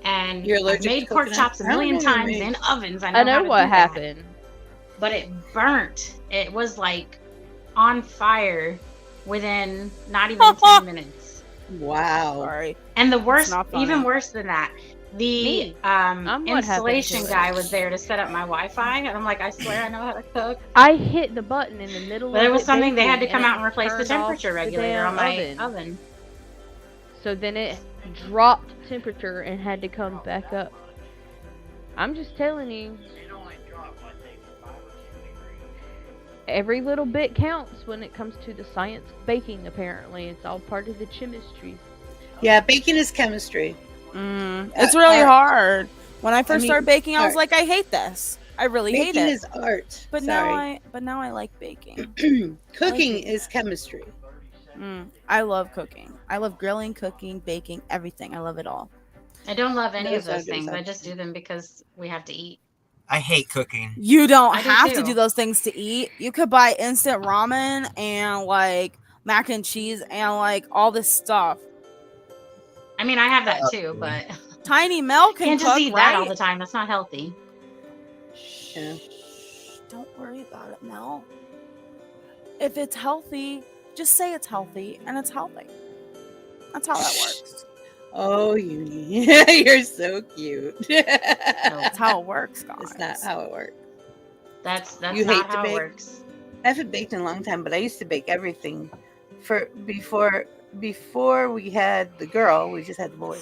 And You're I've allergic made to pork coconut? chops a I don't million know what you times mean. in ovens. I how know to what do that. happened. But it burnt. It was like on fire within not even 10 minutes. Wow. Sorry. And the worst, not funny. even worse than that, the Me. I'm what installation happened to guy it. was there to set up my Wi-Fi, and I'm like, I swear I know how to cook. I hit the button in the middle But of it was something they had to baking, come and out and replace the turned off temperature the regulator damn on my oven. So then it dropped temperature and had to come back up. I'm just telling you. Every little bit counts when it comes to the science of baking, apparently. It's all part of the chemistry. Yeah, baking is chemistry. It's really hard. When I first started baking, I was art. like, I hate this. I really hate Baking it. is art. But Sorry. now I like baking. Cooking is chemistry. I love cooking. I love grilling, cooking, baking, everything. I love it all. I don't love any No, of those it's not things. good, I just do them because we have to eat. I hate cooking. You don't I do have to too. do those things to eat. You could buy instant ramen and like mac and cheese and like all this stuff. I mean, I have that too, but Tiny Mel can can't cook, just eat right? that all the time. That's not healthy. Yeah. Don't worry about it, Mel. If it's healthy, just say it's healthy, and it's healthy. That's how that works. Oh, Uni. You're so cute. That's how it works, guys. That's not how it works. That's You not hate to how it bake? works. I haven't baked in a long time, but I used to bake everything. Before we had the girl, we just had the boy,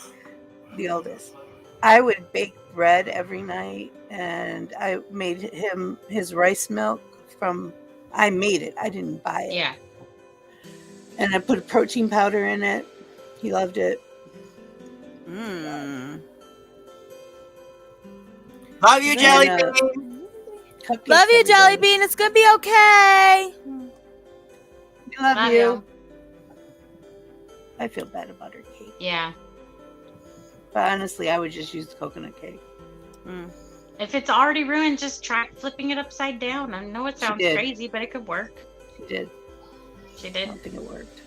the oldest. I would bake bread every night, and I made him his rice milk I made it. I didn't buy it. Yeah. And I put a protein powder in it. He loved it. Love you, Jelly And, Bean. Cupcakes Love you, every Jelly day. Bean. It's gonna be okay. We love you. I feel bad about her cake. Yeah. But honestly, I would just use the coconut cake. If it's already ruined, just try flipping it upside down. I know it sounds did. crazy, but it could work. She did. She I did. don't think it worked.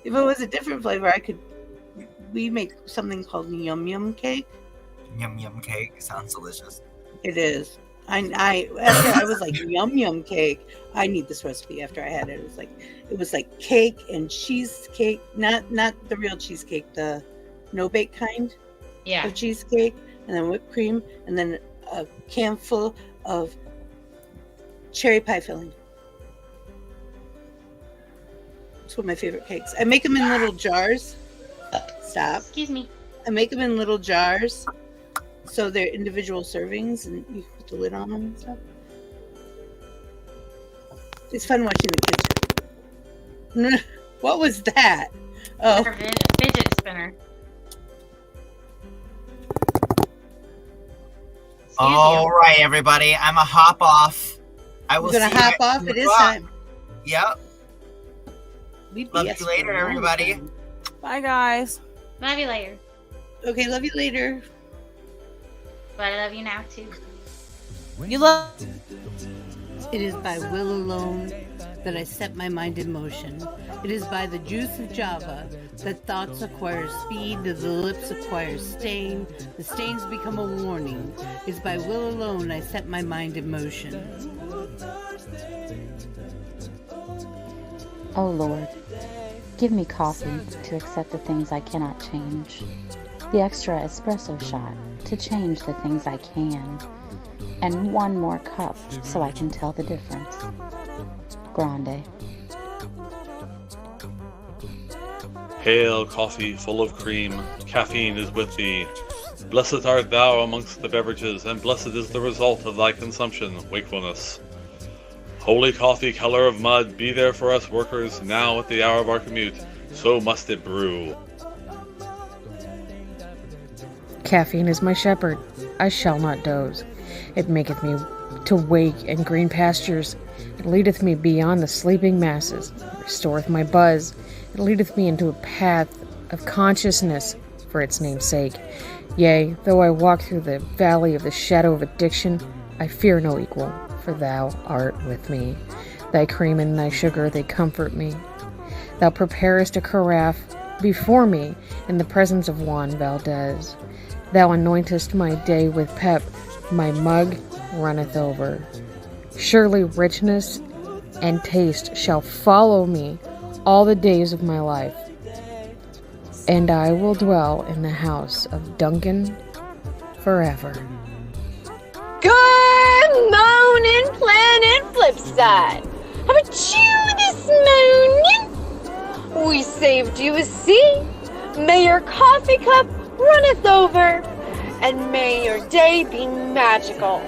If it was a different flavor, we make something called yum yum cake. Yum yum cake. Sounds delicious. It is. After I was like yum yum cake. I need this recipe. After I had it, it was like cake and cheesecake, not the real cheesecake, the no bake kind Yeah. of cheesecake, and then whipped cream, and then a can full of cherry pie filling. It's one of my favorite cakes. I make them in little jars. Stop. Excuse me. I make them in little jars, so they're individual servings, and you put the lid on them and stuff. It's fun watching the kids. What was that? Oh, Her fidget spinner. All right, everybody. I'm a hop off. I will we're gonna see you hop at off. 2 It is o'clock. time. Yep. We Love BS you later, for a long everybody. time. Bye, guys. Love you later. Okay, love you later. But I love you now too. You love. It is by Will Alone that I set my mind in motion. It is by the juice of Java that thoughts acquire speed, that the lips acquire stain, the stains become a warning. It is by will alone I set my mind in motion. Oh Lord, give me coffee to accept the things I cannot change, the extra espresso shot to change the things I can, and one more cup so I can tell the difference. Grande. Hail, coffee full of cream, caffeine is with thee. Blessed art thou amongst the beverages, and blessed is the result of thy consumption, wakefulness. Holy coffee, color of mud, be there for us workers, now at the hour of our commute, so must it brew. Caffeine is my shepherd, I shall not doze. It maketh me to wake in green pastures. It leadeth me beyond the sleeping masses. It restoreth my buzz. It leadeth me into a path of consciousness for its name's sake. Yea, though I walk through the valley of the shadow of addiction, I fear no equal, for thou art with me. Thy cream and thy sugar, they comfort me. Thou preparest a carafe before me in the presence of Juan Valdez. Thou anointest my day with pep, my mug runneth over. Surely richness and taste shall follow me all the days of my life, and I will dwell in the house of Duncan forever. Good morning, Planet Flipside. How about you this morning? We saved you a seat. May your coffee cup runneth over, and may your day be magical.